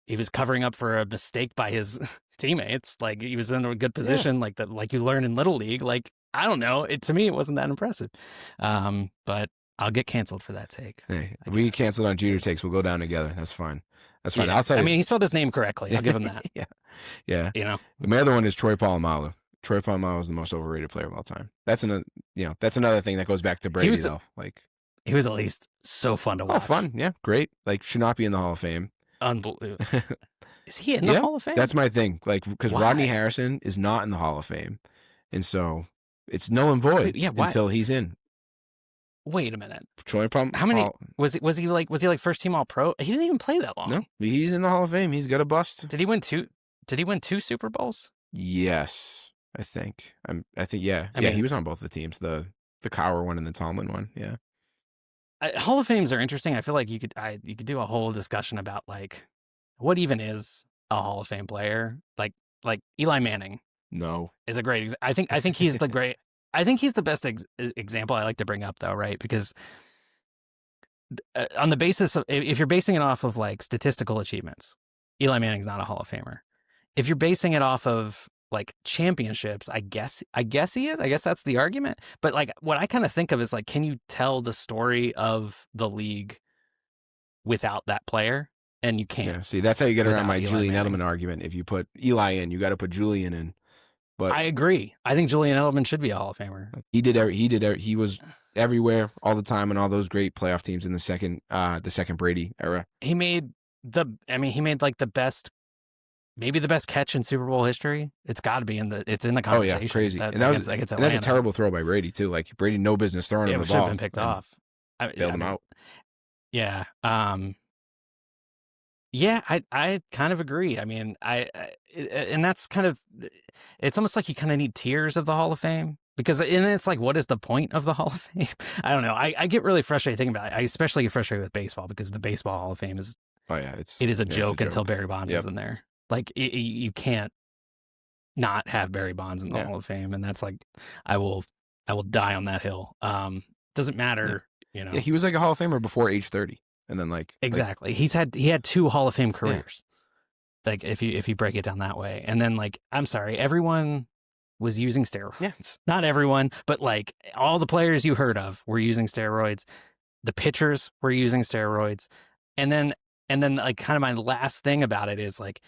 he was covering up for a mistake by his teammates. Like, he was in a good position, like you learn in Little League. Like, I don't know. To me, it wasn't that impressive. But I'll get canceled for that take. Hey, if we get canceled on Jeter takes, we'll go down together. That's fine. That's fine. I'll tell you. I mean, he spelled his name correctly. I'll give him that. Yeah. You know, my other one is Troy Polamalu. Troy Polamalu is the most overrated player of all time. That's another thing that goes back to Brady, though. Like, he was at least so fun to watch. Oh, fun. Yeah. Great. Like, should not be in the Hall of Fame. Unbelievable. Is he in the Hall of Fame? That's my thing. Like, because Rodney Harrison is not in the Hall of Fame. And so it's null and void until he's in. Wait a minute. Petroleum pump. How many was he like first team All Pro? He didn't even play that long. No, he's in the Hall of Fame. He's got a bust. Did he win two Super Bowls? Yes, I think. Yeah. I mean, he was on both the teams. The Cowher one and the Tomlin one. Yeah. Hall of Fames are interesting. I feel like you could do a whole discussion about like what even is a Hall of Fame player. Like Eli Manning. No, is a great. I think he's the great. I think he's the best example I like to bring up though, right? Because on the basis of if you're basing it off of like statistical achievements, Eli Manning's not a Hall of Famer. If you're basing it off of like championships, I guess he is. I guess that's the argument. But like what I kind of think of is like, can you tell the story of the league without that player? And you can't. Yeah, see, that's how you get around my Eli Julian Manning. Edelman argument. If you put Eli in, you got to put Julian in. But I agree. I think Julian Edelman should be a Hall of Famer. He was everywhere all the time in all those great playoff teams in the second Brady era. He made like the best. Maybe the best catch in Super Bowl history. It's got to be in the conversation. Oh yeah, crazy. And that's a terrible throw by Brady too. Like Brady, no business throwing him the ball. It should have been picked off. Bailed him out. Yeah. Yeah, I kind of agree. I mean, and that's kind of, it's almost like you kind of need tiers of the Hall of Fame because, and it's like, what is the point of the Hall of Fame? I don't know. I get really frustrated thinking about it. I especially get frustrated with baseball because the Baseball Hall of Fame is, it is a joke until Barry Bonds is in there. Like you can't not have Barry Bonds in the Hall of Fame, and that's like I will die on that hill. Doesn't matter, you know. Yeah, he was like a Hall of Famer before age 30, and then exactly. He had 2 Hall of Fame careers. Yeah. Like if you break it down that way, and then like I'm sorry, everyone was using steroids. Yeah. Not everyone, but like all the players you heard of were using steroids. The pitchers were using steroids, and then like kind of my last thing about it is like.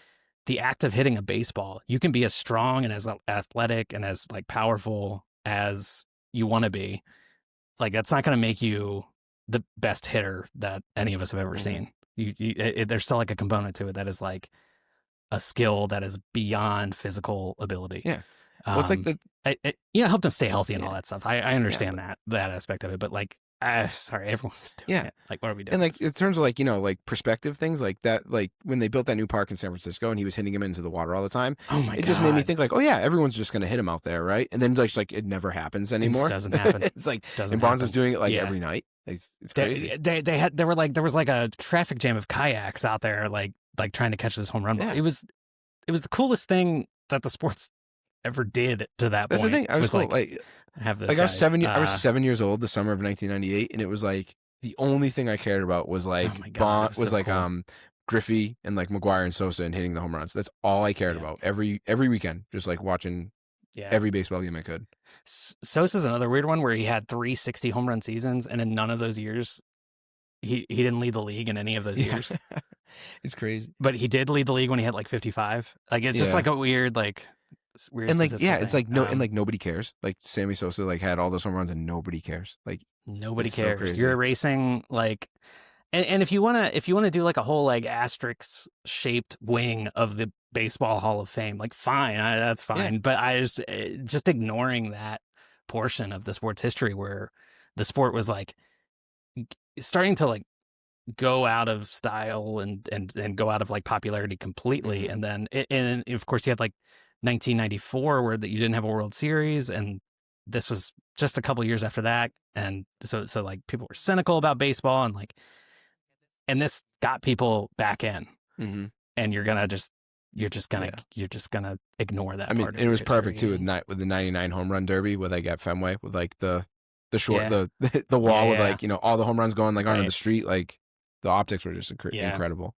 The act of hitting a baseball, you can be as strong and as athletic and as like powerful as you want to be. Like that's not going to make you the best hitter that any of us have ever seen. There's still like a component to it that is like a skill that is beyond physical ability. Yeah. Well, it's like helped him stay healthy and all that stuff. I understand that aspect of it, but like, sorry, everyone was doing it. Like, what are we doing? And like in terms of like, like perspective things like that, like when they built that new park in San Francisco and he was hitting him into the water all the time. Oh my God. It just made me think like, oh yeah, everyone's just going to hit him out there. Right. And then like it never happens anymore. It doesn't happen. It's like, and Bonds was doing it like every night. It's crazy. There was like a traffic jam of kayaks out there, like trying to catch this home run ball. It was the coolest thing that the sports ever did to that point. That's the thing. I was like have this. Like I was 7 years old the summer of 1998, and it was like the only thing I cared about was like Griffey and like McGuire and Sosa and hitting the home runs. That's all I cared about every weekend, just like watching every baseball game I could. Sosa's another weird one where he had 360 home run seasons, and in none of those years, he didn't lead the league in any of those years. It's crazy, but he did lead the league when he hit like 55. Like it's just like a weird like. Weird and like it's thing. like and like nobody cares. Like Sammy Sosa like had all those home runs and nobody cares. Like nobody cares. So you're erasing like, and if you wanna do like a whole like asterisk shaped wing of the Baseball Hall of Fame, like fine, that's fine. Yeah. But I just ignoring that portion of the sport's history where the sport was like starting to like go out of style and go out of like popularity completely, and then and of course you had like. 1994 where that you didn't have a World Series, and this was just a couple years after that, and so like people were cynical about baseball, and this got people back in, and you're just gonna ignore that. I mean, part of it was history. Perfect too with the '99 home run derby where they got Fenway with like the short the wall with like all the home runs going like onto the street, like the optics were just incredible.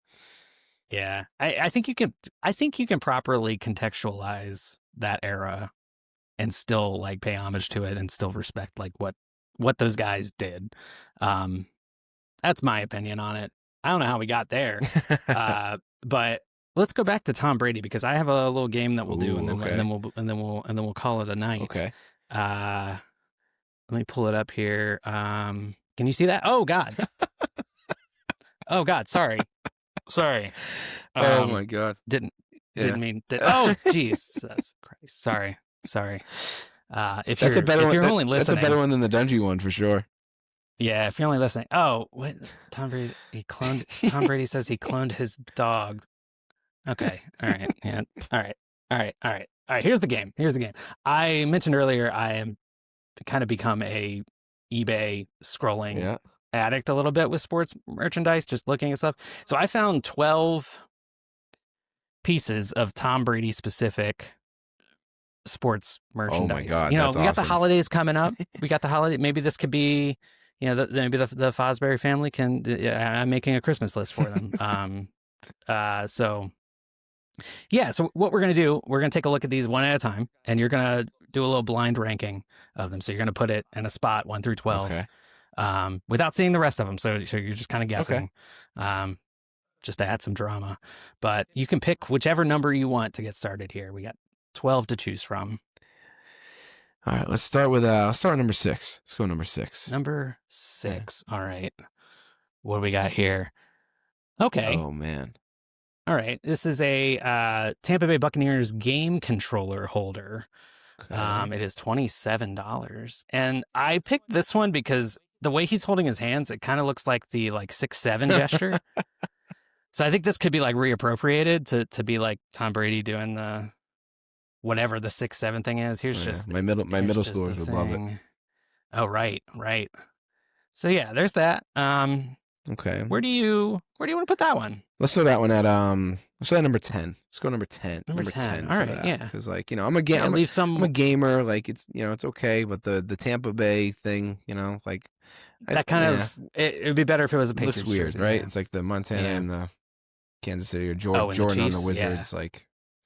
Yeah, I think you can properly contextualize that era and still like pay homage to it and still respect like what those guys did. That's my opinion on it. I don't know how we got there, but let's go back to Tom Brady because I have a little game that we'll do and then we'll call it a night. Okay. Let me pull it up here. Can you see that? Oh God. Oh God. Sorry. Oh my God. Didn't mean. Oh Jesus Christ. Sorry. If you're only listening, that's a better one than the Dungy one for sure. Yeah, if you're only listening. Oh, what? Tom Brady, Tom Brady says he cloned his dog. Okay. All right. Yeah. All right. All right. All right. All right. Here's the game. I mentioned earlier I am kind of become a eBay scrolling addict a little bit with sports merchandise, just looking at stuff. So I found 12 pieces of Tom Brady specific sports merchandise. Oh my God, we awesome. got the holidays coming up. Maybe this could be, maybe the Fozberry family can. I'm making a Christmas list for them. So what we're gonna do, we're gonna take a look at these one at a time, and you're gonna do a little blind ranking of them. So you're gonna put it in a spot 1 through 12, without seeing the rest of them. So you're just kind of guessing. Just to add some drama, but you can pick whichever number you want to get started here. We got 12 to choose from. All right, let's start with number 6. Let's go number 6. Number 6. Yeah. All right. What do we got here? Okay. Oh man. All right. This is a Tampa Bay Buccaneers game controller holder. Okay. It is $27. And I picked this one because the way he's holding his hands, it kind of looks like the 6-7 gesture. So I think this could be reappropriated to be like Tom Brady doing the whatever the 6-7 thing is. Here's just my middle schoolers would love it. Oh, right. So yeah, there's that. Okay. Where do you want to put that one? Let's throw that one at let's throw that number 10. Let's go number 10. Number 10. All right, yeah. Because I'm a gamer. I'm a gamer. It's it's okay, but the Tampa Bay thing, that kind of it would be better if it was a Patriots. Looks weird, jersey, right? Yeah. It's like the Montana and the Kansas City or Jordan on the Wizards. It's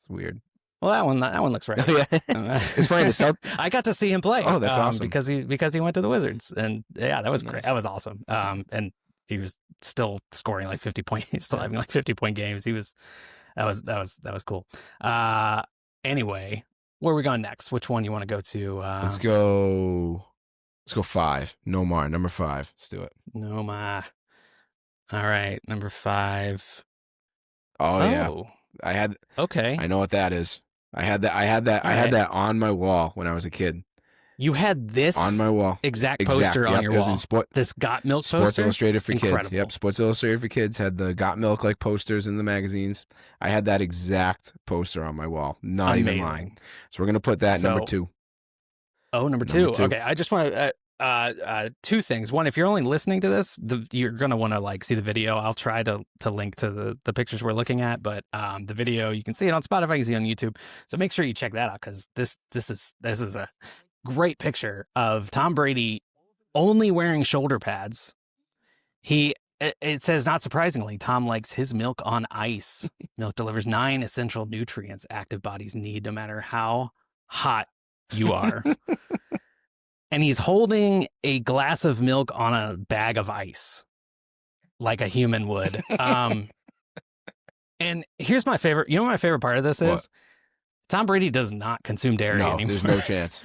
weird. Well, that one looks right. It's funny. I got to see him play. Oh, that's awesome. Because he went to the Wizards, and that was great. That was awesome. And he was still scoring 50 points. He was still having 50-point games. That was cool. Anyway, where are we going next? Which one you want to go to? Let's go 5. Nomar, number 5. Let's do it. Nomar. All right, number 5. Oh yeah. I had. Okay. I know what that is. I had that on my wall when I was a kid. You had this on my wall, exact poster on your wall. This Got Milk poster. Sports Illustrated for Incredible. Kids. Yep, Sports Illustrated for Kids had the Got Milk posters in the magazines. I had that exact poster on my wall. Not Amazing. Even lying. So we're gonna put that number 2. Oh, number 2. Okay, I just want to. 2 things. One, if you're only listening to this, you're gonna want to see the video. I'll try to link to the pictures we're looking at, but the video, you can see it on Spotify, you can see it on YouTube. So make sure you check that out, because this is a great picture of Tom Brady only wearing shoulder pads. It says, not surprisingly, Tom likes his milk on ice. Milk delivers 9 essential nutrients active bodies need, no matter how hot you are. And he's holding a glass of milk on a bag of ice, like a human would. And here's my favorite. You know what my favorite part of this is? Tom Brady does not consume dairy anymore. There's no chance.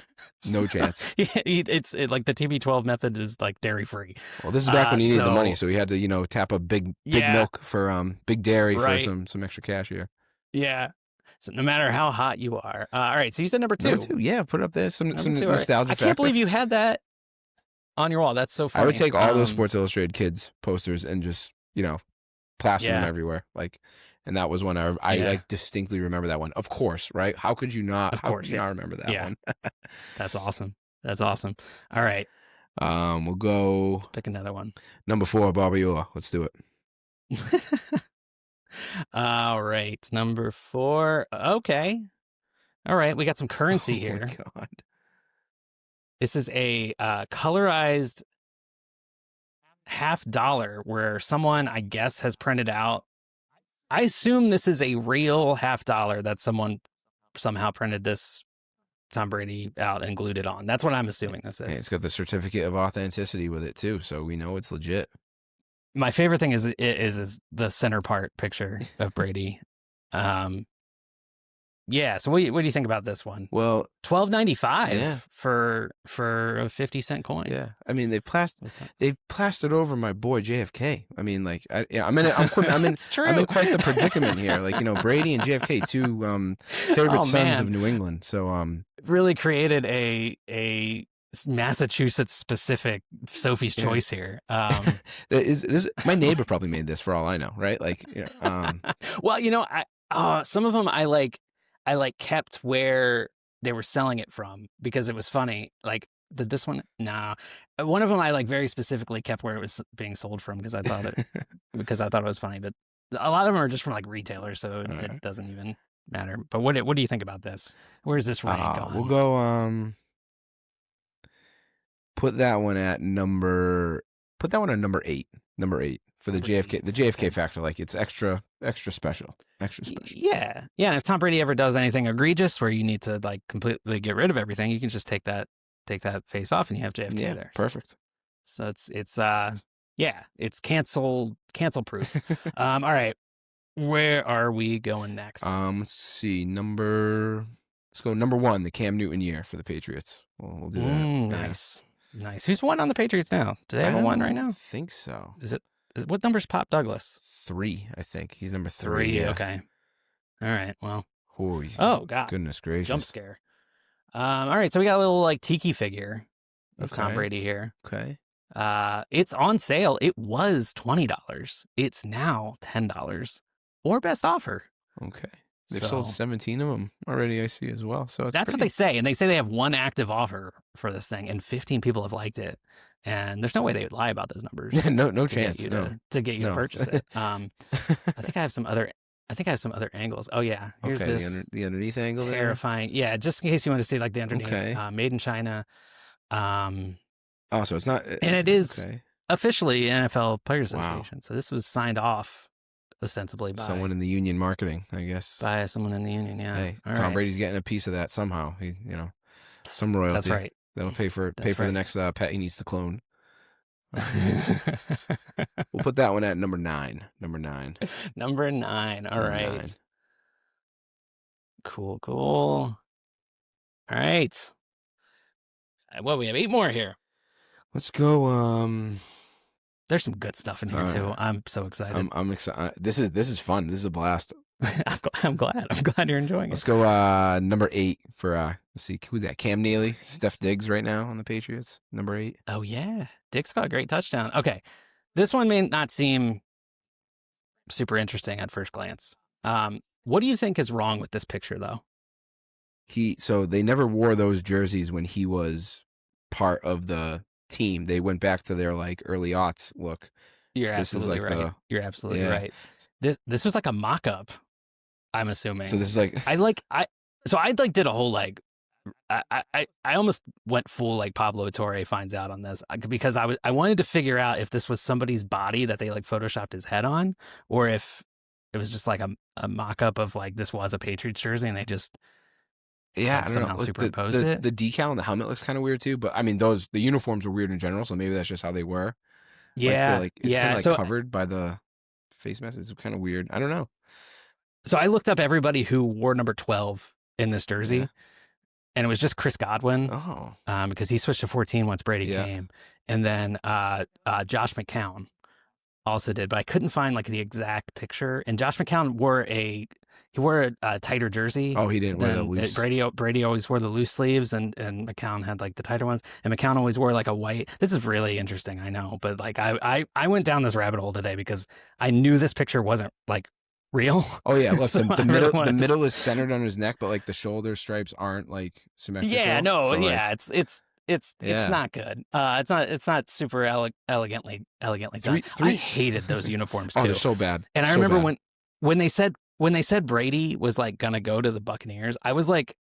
No chance. It's like the TB12 method is dairy free. Well, this is back when he needed the money, so he had to tap a big milk for big dairy for some extra cash here. Yeah. So no matter how hot you are. All right. So you said number 2. Number 2. Yeah, put it up there. Some nostalgia right. I can't believe you had that on your wall. That's so funny. I would take all those Sports Illustrated Kids posters and just plaster them everywhere. And that was one I distinctly remember that one. Of course, right? How could you not? Of course, not remember that one? That's awesome. All right. We'll go. Let's pick another one. Number 4, Barbarella. Let's do it. All right, number 4. Okay. All right, we got some currency here. My God. This is a colorized $50 where someone, I guess, has printed out. I assume this is a real $50 that someone somehow printed this Tom Brady out and glued it on. That's what I'm assuming this is. Hey, it's got the certificate of authenticity with it too, so we know it's legit. My favorite thing is the center part picture of Brady. Yeah. So what do you think about this one? Well, $12.95 for a 50-cent coin. Yeah. I mean, they've plastered over my boy JFK. I mean, I'm in quite the predicament here. Brady and JFK, 2 favorite sons of New England. So really created a Massachusetts specific Sophie's Choice here. This my neighbor probably made this for all I know, right? Like, well, some of them I kept where they were selling it from because it was funny. Like, did this one? No. One of them I very specifically kept where it was being sold from because I thought it was funny. But a lot of them are just from retailers, so it doesn't even matter. But what do you think about this? Where's this rank on? We'll go. Put that one at number 8. Number 8 for the JFK. The JFK factor, like it's extra special. Yeah. And if Tom Brady ever does anything egregious where you need to completely get rid of everything, you can just take that face off and you have JFK there. Perfect. So it's cancel proof. All right. Where are we going next? Let's see. Let's go number 1, the Cam Newton year for the Patriots. We'll do that. Nice. Who's one on the Patriots now? Do they have a one right now? I think so. What number's Pop Douglas? 3, I think. He's number 3. Yeah. Okay. All right. Well. Oh God. Goodness gracious. Jump scare. All right. So we got a little tiki figure of Tom Brady here. Okay. It's on sale. It was $20. It's now $10 or best offer. Okay. They've sold 17 of them already, I see, as well. So that's what they say. And they say they have one active offer for this thing, and 15 people have liked it. And there's no way they would lie about those numbers. no chance. To get you to purchase it. I think I have some other angles. Oh, yeah. Here's this. The underneath angle terrifying. There? Yeah, just in case you want to see the underneath. Okay. Made in China. So it's not. And it is officially NFL Players Association. Wow. So this was signed off ostensibly by someone in the union marketing, I guess. By someone in the union, yeah. Hey, Tom Brady's getting a piece of that somehow. Some royalty. That's right. That'll pay for the next pet he needs to clone. We'll put that one at number 9. Number 9. All right. Cool. All right. Well, we have 8 more here. Let's go. There's some good stuff in here too. I'm so excited. I'm excited. This is fun. This is a blast. I'm glad. I'm glad you're enjoying it. Let's go number 8 for let's see, who's that? Cam Neely, Steph Diggs right now on the Patriots. Number 8. Oh yeah, Diggs got a great touchdown. Okay, this one may not seem super interesting at first glance. What do you think is wrong with this picture though? So they never wore those jerseys when he was part of the team. They went back to their early aughts look. You're absolutely right. You're absolutely right. This was like a mock-up, I'm assuming. So this is I did a whole I almost went full Pablo Torre finds out on this because I wanted to figure out if this was somebody's body that they photoshopped his head on, or if it was just a mock-up of this was a Patriots jersey and they just somehow superimposed it. The decal and the helmet looks kind of weird too, but I mean the uniforms are weird in general, so maybe that's just how they were. Yeah, it's kind of covered by the face mask. It's kind of weird. I don't know. So I looked up everybody who wore number 12 in this jersey, and it was just Chris Godwin. Oh, because he switched to 14 once Brady came, and then Josh McCown also did, but I couldn't find the exact picture. And Josh McCown wore a tighter jersey. Oh, he didn't wear the loose. Brady always wore the loose sleeves, and McCown had the tighter ones. And McCown always wore a white. This is really interesting, I know, but I went down this rabbit hole today because I knew this picture wasn't real. Oh yeah, look, so the middle is centered on his neck, but the shoulder stripes aren't symmetrical. Yeah, no, so, it's not good. It's not super elegantly done. I hated those uniforms too. Oh, they're so bad. And I remember when they said Brady was gonna go to the Buccaneers, I was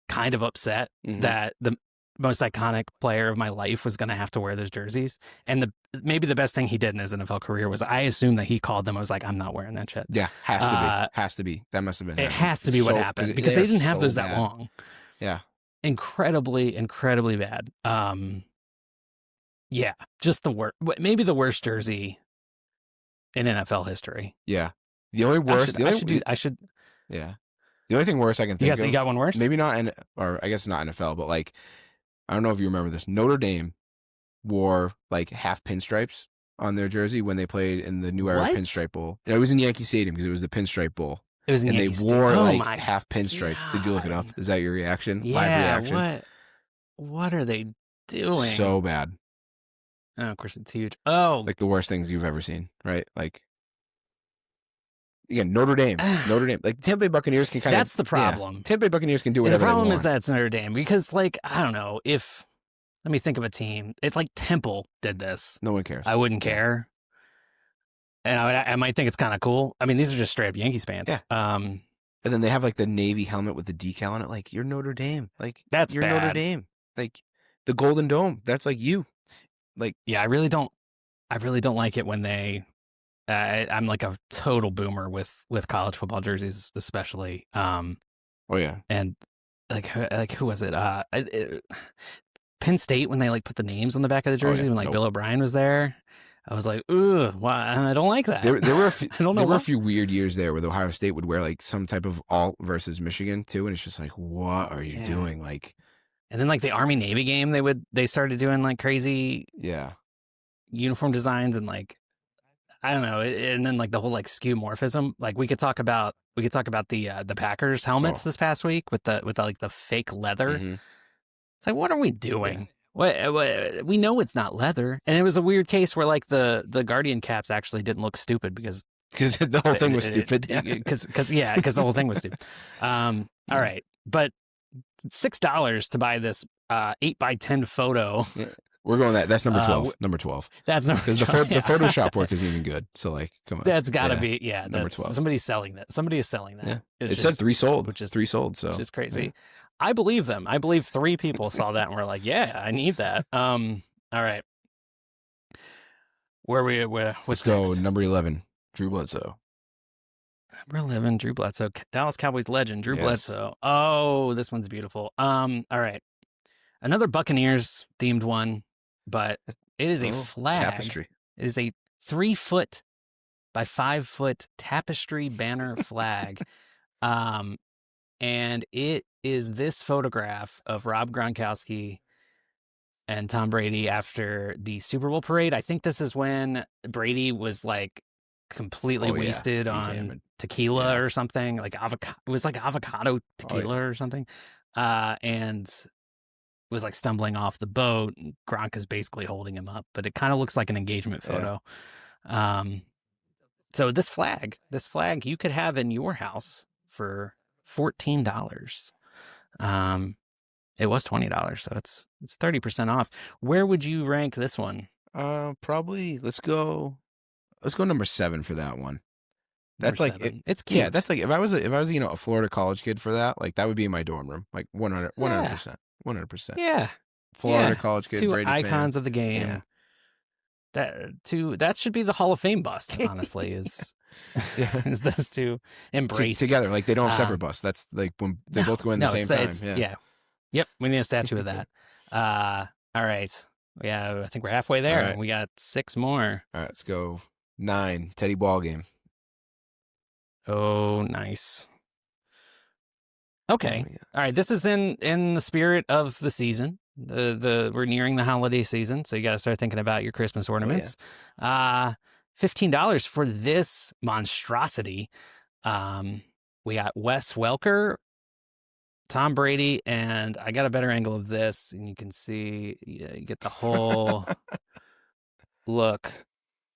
kind of upset that the most iconic player of my life was gonna have to wear those jerseys. And maybe the best thing he did in his NFL career was I assumed that he called them. I was I'm not wearing that shit. Yeah, has to be. That must have been. It has to be what happened because they didn't have those that long. Yeah. Incredibly bad. Yeah, just the worst. Maybe the worst jersey in NFL history. Yeah. The only worst. I should. Yeah. The only thing worse I can think of. You got one worse? Maybe not, or I guess it's not NFL, but I don't know if you remember this. Notre Dame wore half pinstripes on their jersey when they played in the New Era Pinstripe Bowl. It was in Yankee Stadium because it was the Pinstripe Bowl. It was in and Yankee they wore Stadium. Half pinstripes. God. Did you look it up? Is that your reaction? Yeah. Live reaction. What are they doing? So bad. Oh, of course, it's huge. Oh, Like the worst things you've ever seen, right? Like, again, Notre Dame. Like, Tampa Bay Buccaneers can kind of... that's the problem. Tampa Bay Buccaneers can do And whatever the problem they want. is that it's Notre Dame because, like, I don't know if. Let me think of a team. If like Temple did this, No one cares. I wouldn't care, and I might think it's kind of cool. I mean, these are just straight up Yankees fans. Yeah. And then they have like the navy helmet with the decal on it. Like, you're Notre Dame. Like, that's you're bad. Notre Dame. Like, the Golden Dome. That's like you. Like, yeah, I really don't like it when they. I'm like a total boomer with college football jerseys, especially. oh yeah. And like who was it? Penn State, when they like put the names on the back of the jersey when like Bill O'Brien was there, I was like, ooh, why? I don't like that. There were a few, I don't know. There were a few weird years there where Ohio State would wear like some type of alt versus Michigan too, and it's just like, what are you doing? Like, and then like the Army Navy game, they started doing like crazy uniform designs and like I don't know, and then like the whole like skeuomorphism. Like we could talk about the Packers helmets this past week with the like the fake leather. Mm-hmm. It's like, what are we doing? What we know it's not leather, and it was a weird case where like the Guardian caps actually didn't look stupid because the whole thing was stupid. Because the whole thing was stupid. All right, but $6 to buy this 8x10 photo. Yeah. We're going that's number 12. Number 12. That's number 12. Because the Photoshop work isn't even good. So like, come on. That's got to be number 12. Somebody's selling that. Somebody is selling that. Yeah. It said 3 sold, which is 3 sold. So which is crazy. Yeah. I believe them. I believe 3 people saw that and were like, "Yeah, I need that." All right. Let's go number 11, Drew Bledsoe. Number 11, Drew Bledsoe, Dallas Cowboys legend, Drew Bledsoe. Oh, this one's beautiful. All right. Another Buccaneers themed one, but it is a flag. Tapestry. It is a 3-foot by 5-foot tapestry banner flag. And it is this photograph of Rob Gronkowski and Tom Brady after the Super Bowl parade. I think this is when Brady was like completely wasted on tequila or something, like avocado. It was like avocado tequila or something. And was like stumbling off the boat. And Gronk is basically holding him up, but it kind of looks like an engagement photo. So this flag you could have in your house for $14. It was $20, so it's 30% off. Where would you rank this one? Probably let's go number 7 for that one. That's number like 7. It's cute. Yeah, that's like if I was a Florida college kid for that, like that would be in my dorm room, like 100%. 100%. Yeah. Florida college kid, 2 Brady icons fan. of the game. Yeah. That should be the Hall of Fame bust, honestly, is those two embraced together. Like they don't have separate busts. That's like when they both go in the same time. Yeah. Yep. We need a statue of that. All right. Yeah, I think we're halfway there. Right. We got 6 more. All right, let's go. 9, Teddy Ballgame. Oh, nice. Okay. All right. This is in the spirit of the season. We're nearing the holiday season, so you got to start thinking about your Christmas ornaments. $15 for this monstrosity. We got Wes Welker, Tom Brady, and I got a better angle of this, and you can see you get the whole look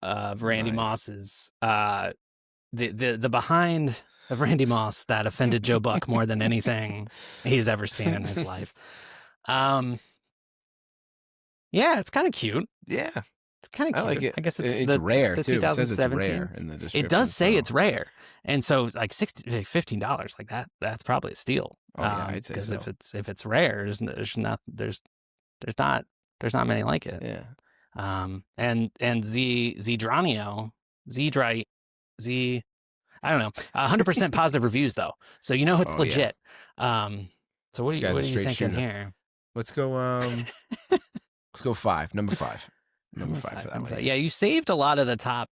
of Randy Moss's the behind of Randy Moss that offended Joe Buck more than anything he's ever seen in his life. Yeah, it's kind of cute. Yeah. It's kind of cute. I like it. I guess it's rare, the too. 2017. It says it's rare in the description. It does say it's rare. And so like $15, like that's probably a steal. Oh, yeah, I'd say because so. if it's rare, there's not many like it. Yeah. And Zdranio, I don't know. 100% positive reviews though. So you know it's legit. Yeah. So what are you thinking here? Let's go let's go 5. Number 5. Number 5 for that one. Yeah, you saved a lot of the top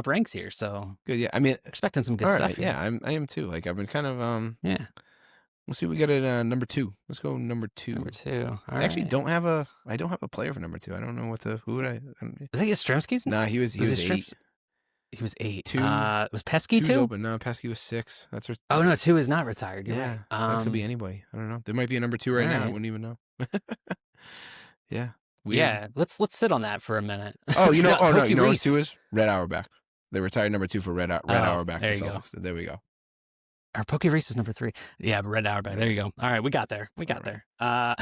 ranks here, so good. Yeah, I mean, expecting some good stuff. Yeah, I am too. Like I've been kind of yeah. We'll see what we got at number 2. Let's go number 2. Number 2. I actually don't have a player for number 2. I don't know who would I was that Yastrzemski's? Nah, he was 8. He was 8. 2 was Pesky 2? Open. No, Pesky was 6. That's oh no, 2 is not retired. You're yeah, right. So that could be anybody. I don't know. There might be a number 2 right now. I wouldn't even know. Yeah. Weird. Yeah, let's sit on that for a minute. Oh, you know, no, you know what Reese. 2 is? Red Auerbach. They retired number 2 for Red Auerbach. There The you go. Celtics. There we go. Our Poke Reese was number 3. Yeah, but Red Auerbach. There you go. All right, we got there. There. All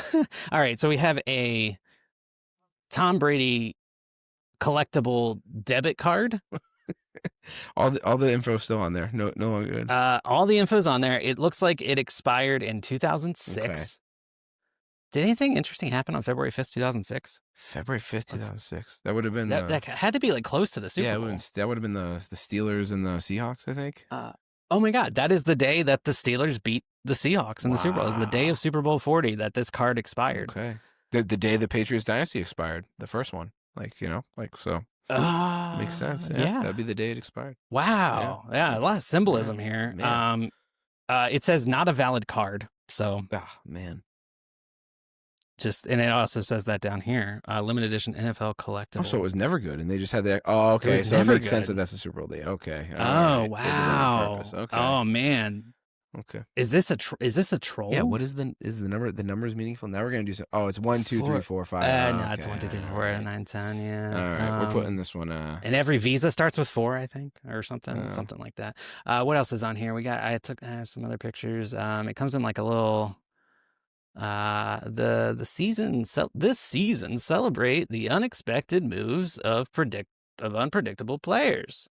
right, so we have a Tom Brady collectible debit card. all the info still on there. No longer good. All the info's on there. It looks like it expired in 2006. Okay. Did anything interesting happen on February 5th, 2006? February 5th, 2006. That would have been that had to be like close to the Super Bowl. That would have been the Steelers and the Seahawks, I think. Oh my God, that is the day that the Steelers beat the Seahawks in the Super Bowl. It's the day of Super Bowl 40 that this card expired. Okay. The day the Patriots dynasty expired, the first one. So. Makes sense. Yeah. That'd be the day it expired. Wow. Yeah, a lot of symbolism here. Man. It says not a valid card. So. Oh, man. And it also says that down here, limited edition NFL collectible. Oh, so it was never good, and they just had that. Oh, okay. So it makes sense that that's a Super Bowl day. Okay. All right. Wow. Okay. Oh man. Okay. Is this a troll? Yeah. What is the number? The number is meaningful. Now we're gonna do some. Oh, it's 1, 2, 3, 4, 5. No, it's 1, 2, 3, 4, 9, 10. Yeah. All right. We're putting this one. And every Visa starts with 4, I think, or something like that. What else is on here? I have some other pictures. It comes in like a little. This season celebrate the unexpected moves of unpredictable players.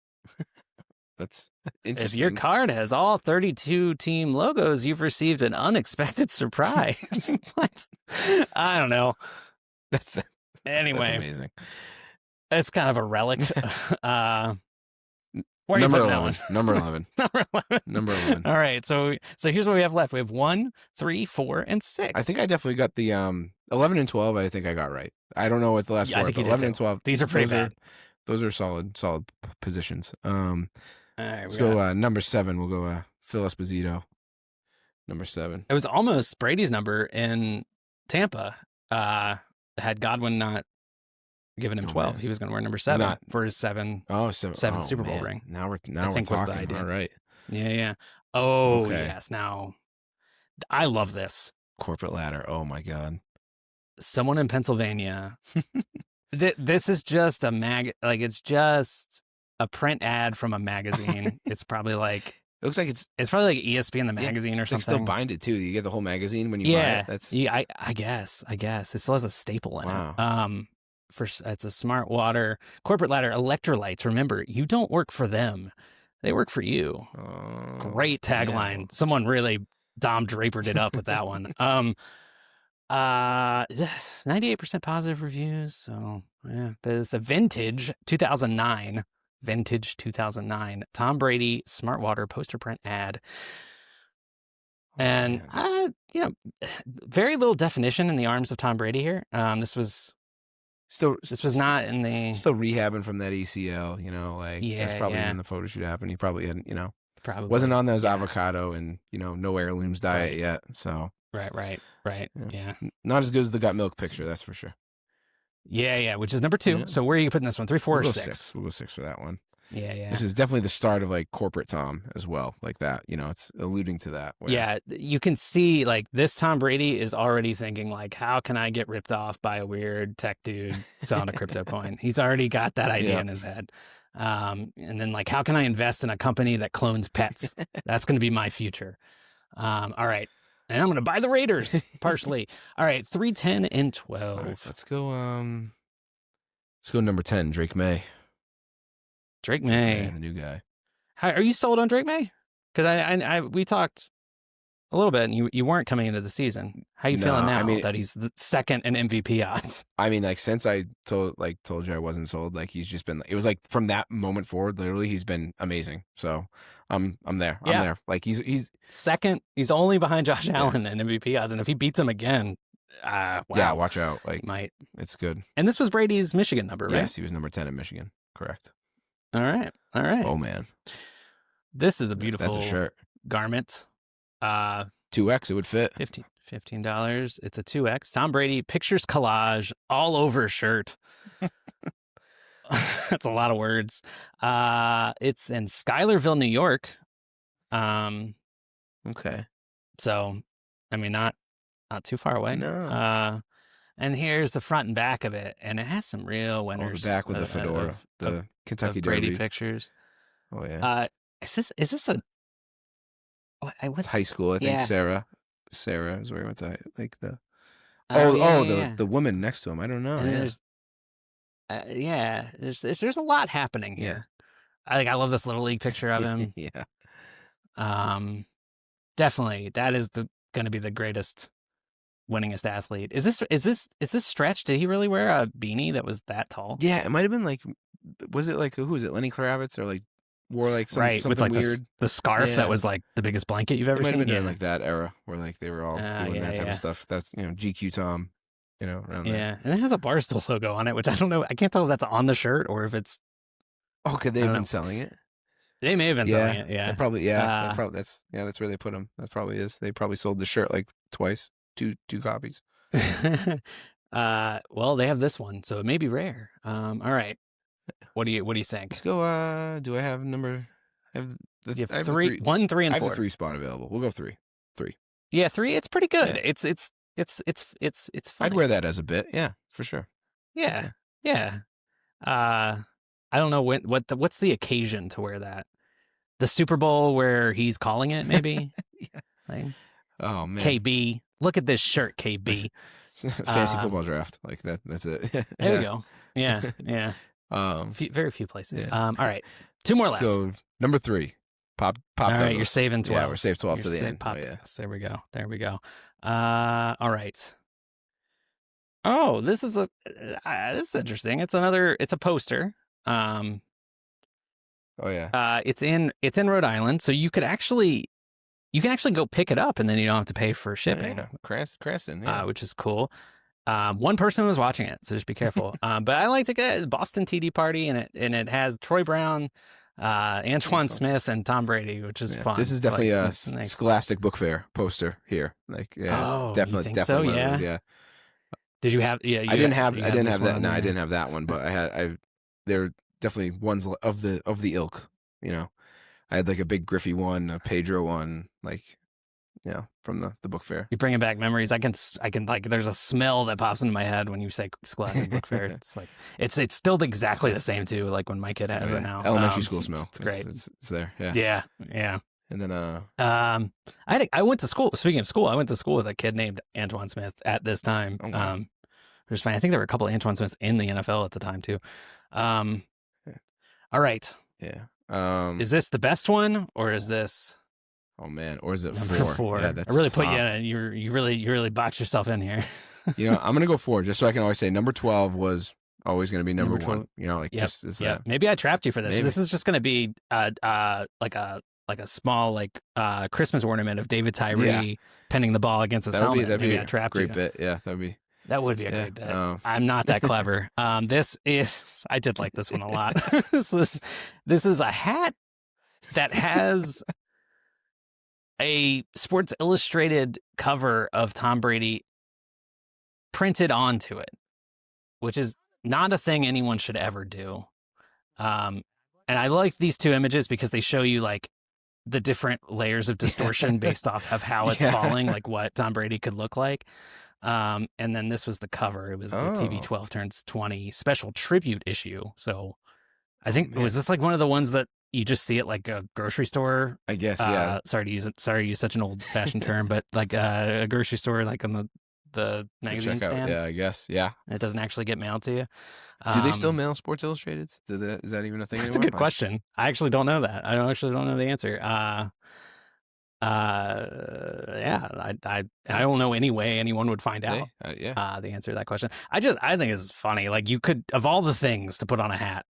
That's interesting. If your card has all 32 team logos, you've received an unexpected surprise. What? I don't know. Anyway, that's amazing. It's kind of a relic. Where are number you 11. That one? Number 11. Number 11. All right. So here's what we have left. We have 1, 3, 4, and 6. I think I definitely got the 11 and 12. I think I got right. I don't know what the last 4. I think you did 11 too. and 12. These are pretty bad. Those are solid positions. All right, let's go number 7. We'll go Phil Esposito. Number 7. It was almost Brady's number in Tampa. Had Godwin not given him 12, he was going to wear number 7 for his seventh Super Bowl ring. Now we're talking. Was the idea. All right. Yeah. Oh, okay. Yes. Now, I love this. Corporate ladder. Oh, my God. Someone in Pennsylvania. This is just it's just a print ad from a magazine. It's probably like. It looks like it's probably like ESPN the magazine or something. They still bind it too. You get the whole magazine when you buy it. I guess it still has a staple in it. It's a Smart Water corporate ladder electrolytes. Remember, you don't work for them; they work for you. Great tagline. Yeah. Someone really Dom Drapered it up with that one. 98% positive reviews. So yeah, but it's a vintage 2009. Vintage 2009 Tom Brady Smart Water poster print ad. And very little definition in the arms of Tom Brady here. This was not in the still rehabbing from that ACL, that's probably when the photo shoot happened. He probably hadn't, probably wasn't on those avocado and no heirlooms diet yet. So right. Yeah. Not as good as the got milk picture, that's for sure. Yeah, which is number 2. Yeah. So where are you putting this one? 3, 4, or 6? We'll go 6 for that one. Yeah. This is definitely the start of like corporate Tom as well, like that. It's alluding to that. Yeah, you can see like this Tom Brady is already thinking like, how can I get ripped off by a weird tech dude selling a crypto coin? He's already got that idea in his head. And then like, how can I invest in a company that clones pets? That's going to be my future. All right. And I'm going to buy the Raiders partially. All right. 3, 10, and 12. All right, let's go number 10, Drake May. Drake May. The new guy. Are you sold on Drake May? Because we talked a little bit, and you weren't coming into the season. How you feeling now that he's the second in MVP odds? I mean, like since I told you I wasn't sold, like he's just been. It was like from that moment forward, literally, he's been amazing. So I'm there. I'm there. Like he's second. He's only behind Josh Allen in MVP odds, and if he beats him again, wow. Yeah, watch out. Like it's good. And this was Brady's Michigan number, right? Yes, he was number 10 in Michigan. Correct. All right. Oh man, this is a beautiful That's a shirt. Garment. 2X, it would fit. $15. It's a 2X. Tom Brady pictures collage all over shirt. That's a lot of words. It's in Schuylerville, New York. Okay. So, I mean, not too far away. No. And here's the front and back of it, and it has some real Oh, winners. the back with the fedora, the Kentucky Derby Brady pictures. Oh yeah. Is this a It's high school, I think. Yeah. Sarah is where we went to like the. Yeah. The woman next to him. I don't know. And Yeah. there's a lot happening here. I love this little league picture of him. Yeah. Definitely that is going to be the greatest, winningest athlete. Is this Stretch? Did he really wear a beanie that was that tall? Yeah, it might have been like, was it like, who was it? Lenny Kravitz, or like wore like something with like weird, the scarf that was like the biggest blanket you've ever it might seen. have been during like that era where like they were all doing that type of stuff. That's GQ Tom, around there. Yeah, and it has a Barstool logo on it, which I don't know. I can't tell if that's on the shirt or if it's. Oh, could they have been selling it? They may have been selling it. Yeah, probably. Yeah, that's where they put them. That probably is. They probably sold the shirt like twice, two copies. Well, they have this one, so it may be rare. All right. What do you think? Let's go. Do I have number? I have three, 1, 3, and 4. I have the 3 spot available. We'll go 3. Yeah, 3. It's pretty good. Yeah. It's funny. I'd wear that as a bit. Yeah, for sure. Yeah. I don't know what's the occasion to wear that. The Super Bowl where he's calling it, maybe. Yeah. Like, oh man. KB, look at this shirt, KB. Fantasy football draft, like that. That's it. There you go. Yeah. Very few places. Yeah. All right, 2 more left. So number 3, pop. All right, you're saving 12. Yeah, we're saving 12 to the end. There we go. All right. Oh, this is interesting. It's a poster. Oh yeah. It's in Rhode Island, so you can actually go pick it up, and then you don't have to pay for shipping. Yeah. Cranston, yeah. Which is cool. One person was watching it, so just be careful. But I like to get Boston TD Party, and it has Troy Brown, Antoine Smith, and Tom Brady, which is fun. This is definitely a Scholastic Book Fair poster here. Like, yeah, definitely. So? Yeah. Yeah. Did you have? Yeah, I didn't have that. No, I didn't have that one, but they're definitely ones of the ilk. I had like a big Griffey one, a Pedro one, like, from the book fair. You're bringing back memories. I can like, there's a smell that pops into my head when you say Scholastic Book Fair. It's like, it's still exactly the same too. Like when my kid has it now. Elementary school smell. It's great. It's there. Yeah. Yeah. And then, I went to school. Speaking of school, I went to school with a kid named Antoine Smith at this time. Oh, wow. It was funny. I think there were a couple of Antoine Smiths in the NFL at the time too. All right. Yeah. Is this the best one, or is this? Oh man, or is it number 4? 4? Yeah, that's I really tough. put you in. You really boxed yourself in here. I'm gonna go 4, just so I can always say number 12 was always gonna be number 1. Just that. Maybe I trapped you for this. Maybe. This is just gonna be like a small Christmas ornament of David Tyree penning the ball against his helmet. That'd Maybe be I trapped great you. bit. Yeah, that would be a great bit. I'm not that clever. I did like this one a lot. This is a hat that has a Sports Illustrated cover of Tom Brady printed onto it, which is not a thing anyone should ever do. And I like these 2 images because they show you like the different layers of distortion based off of how it's falling, like what Tom Brady could look like. And then this was the cover. It was the TV 12 turns 20 special tribute issue. So I think, was this like one of the ones that you just see at like a grocery store? I guess, yeah. Sorry to use such an old fashioned term, but like a grocery store, like on the magazine stand. Yeah, I guess. Yeah. It doesn't actually get mailed to you. Do they still mail Sports Illustrated? Is that even a thing? That's a good question. I actually don't know that. I don't know the answer. Yeah, I don't know any way anyone would find out. The answer to that question. I think it's funny. Like, you could, of all the things to put on a hat,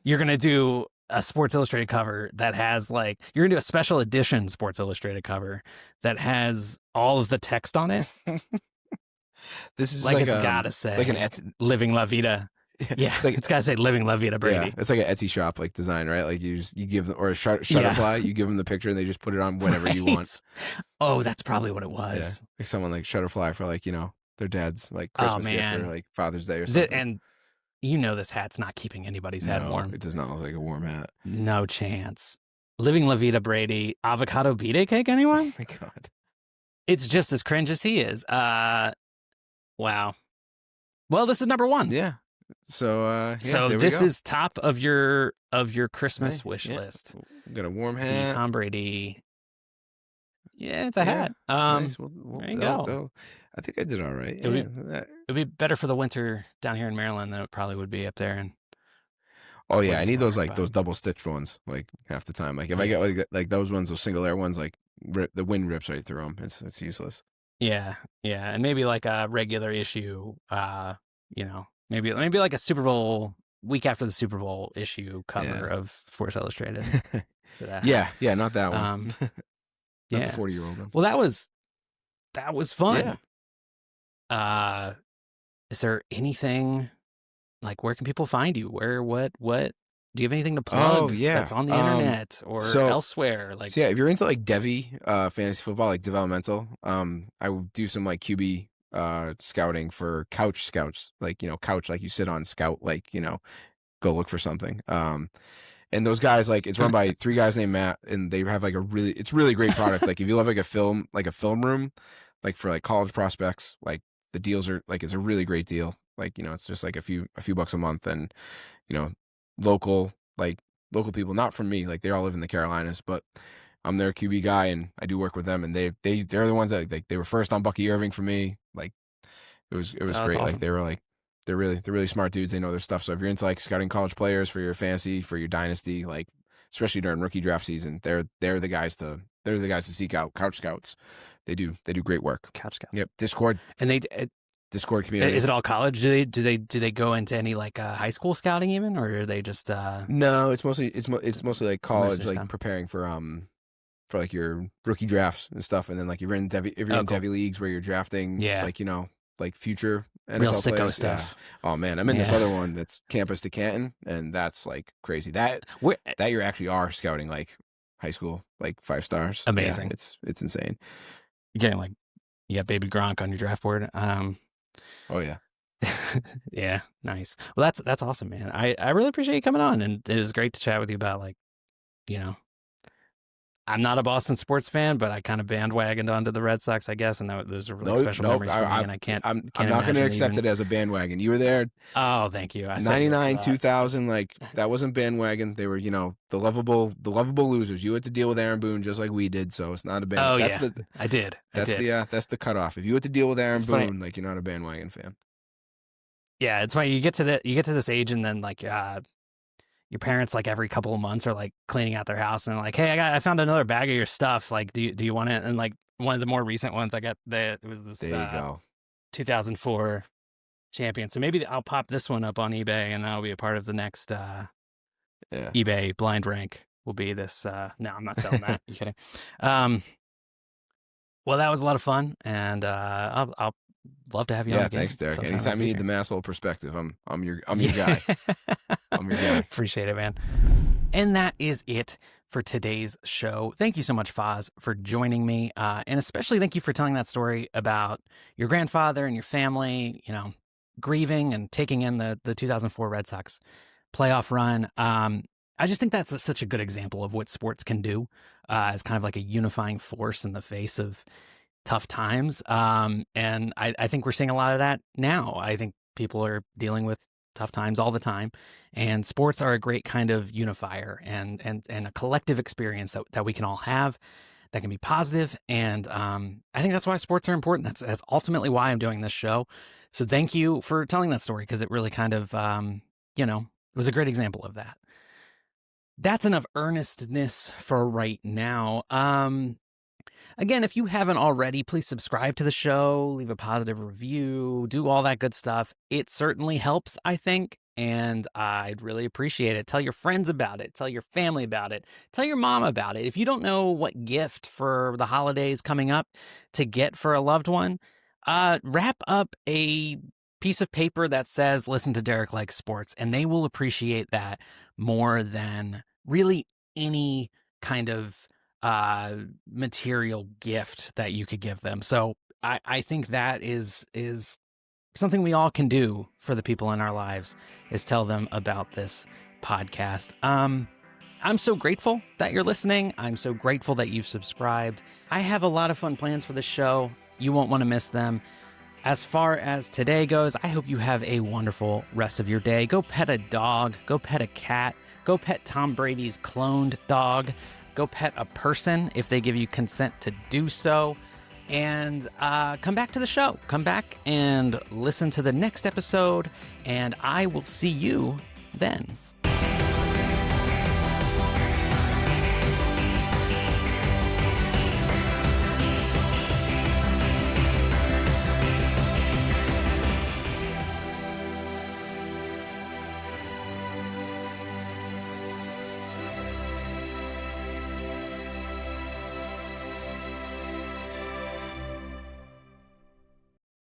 you're gonna do a Sports Illustrated cover that has like, you're gonna do a special edition Sports Illustrated cover that has all of the text on it. This is like it's gotta say like an Living La Vida. Yeah, it's gotta say Living La Vida Brady. Yeah, it's like an Etsy shop like design, right? Like you give them, or a Shutterfly, you give them the picture and they just put it on whenever you want. Oh, that's probably what it was. Yeah, like someone like Shutterfly for like their dad's like Christmas gift or like Father's Day or something. And this hat's not keeping anybody's head warm. It does not look like a warm hat. No chance. Living La Vida Brady, avocado B-Day cake, anyone? Oh my God. It's just as cringe as he is. Wow. Well, this is number one. Yeah. So so there this we go. is top of your Christmas wish list. Got a warm The hat. Tom Brady. Yeah, it's a hat. Nice. There you go. I think I did all right. It would be better for the winter down here in Maryland than it probably would be up there. And oh yeah, I need those those double stitched ones like half the time. Like if I get like those ones, those single layer ones, like the wind rips right through them. It's useless. Yeah, and maybe like a regular issue. Maybe like a Super Bowl week after the Super Bowl issue cover of Sports Illustrated. For that. Yeah, not that one. Not the 40-year-old one. Well, that was fun. Yeah. Is there anything like where can people find you? What do you have anything to plug? Oh, yeah. That's on the internet or elsewhere. Like so if you're into like Devy fantasy football, like developmental, I would do some like QB scouting for couch scouts, like couch like you sit on scout, like go look for something. And those guys, like, it's run by 3 guys named Matt, and they have like it's really great product. Like if you love like a film room, like for like college prospects, like the deals are like, it's a really great deal. Like, it's just like a few bucks a month, and local people, not from me, like they all live in the Carolinas, but I'm their QB guy and I do work with them, and they're the ones that like they were first on Bucky Irving for me. Like it was great. Awesome. Like they were like, they're really smart dudes. They know their stuff. So if you're into like scouting college players for your fantasy, for your dynasty, like especially during rookie draft season, they're the guys to seek out. Couch scouts. They do great work. Couch scouts. Yep. Discord. And they Discord community. Is it all college? Do they go into any like high school scouting even, or are they just No, it's mostly like college, like time. preparing for like your rookie drafts and stuff, and then like if you're in Devy leagues where you're drafting like like future NFL real sicko players. stuff. Yeah. Oh man, I'm in this other one that's campus to Canton, and that's like crazy. That you actually are scouting like high school, like 5 stars. Amazing. Yeah, it's insane. You're getting like baby Gronk on your draft board. Oh yeah. Yeah, nice. Well, that's awesome, man. I really appreciate you coming on, and it was great to chat with you about like, I'm not a Boston sports fan, but I kind of bandwagoned onto the Red Sox, I guess, and those are really special memories for me. And I can't. I'm not going to accept it as a bandwagon. You were there. Oh, thank you. 99, 2000, like that wasn't bandwagon. They were, the lovable losers. You had to deal with Aaron Boone just like we did, so it's not a bandwagon. Oh yeah, I did. That's the cutoff. If you had to deal with Aaron Boone, funny. like you're not a bandwagon fan. Yeah, it's funny. You get to this age, and then like your parents like every couple of months are like cleaning out their house, and they're like, hey, I found another bag of your stuff. Like, do you want it? And like one of the more recent ones I got, it was this there you go. 2004 champion. So maybe I'll pop this one up on eBay, and that'll be a part of the next eBay blind rank. Will be this. No, I'm not selling that. You kidding? Well, that was a lot of fun, and I'll love to have you on again. Thanks, Derek. Anytime you need the masshole perspective, I'm your guy. I'm your guy. Appreciate it, man. And that is it for today's show. Thank you so much, Foz, for joining me, and especially thank you for telling that story about your grandfather and your family. Grieving and taking in the 2004 Red Sox playoff run. I just think that's such a good example of what sports can do as kind of like a unifying force in the face of tough times. And I think we're seeing a lot of that now. I think people are dealing with tough times all the time, and sports are a great kind of unifier and a collective experience that we can all have that can be positive. And I think that's why sports are important. That's ultimately why I'm doing this show. So thank you for telling that story, because it really kind of, it was a great example of that. That's enough earnestness for right now. Again, if you haven't already, please subscribe to the show, leave a positive review, do all that good stuff. It certainly helps, I think, and I'd really appreciate it. Tell your friends about it. Tell your family about it. Tell your mom about it. If you don't know what gift for the holidays coming up to get for a loved one, wrap up a piece of paper that says, listen to Derek Likes Sports, and they will appreciate that more than really any kind of material gift that you could give them. So I think that is something we all can do for the people in our lives, is tell them about this podcast. I'm so grateful that you're listening. I'm so grateful that you've subscribed. I have a lot of fun plans for this show. You won't want to miss them. As far as today goes, I hope you have a wonderful rest of your day. Go pet a dog. Go pet a cat. Go pet Tom Brady's cloned dog. Go pet a person if they give you consent to do so. And come back to the show. Come back and listen to the next episode, and I will see you then.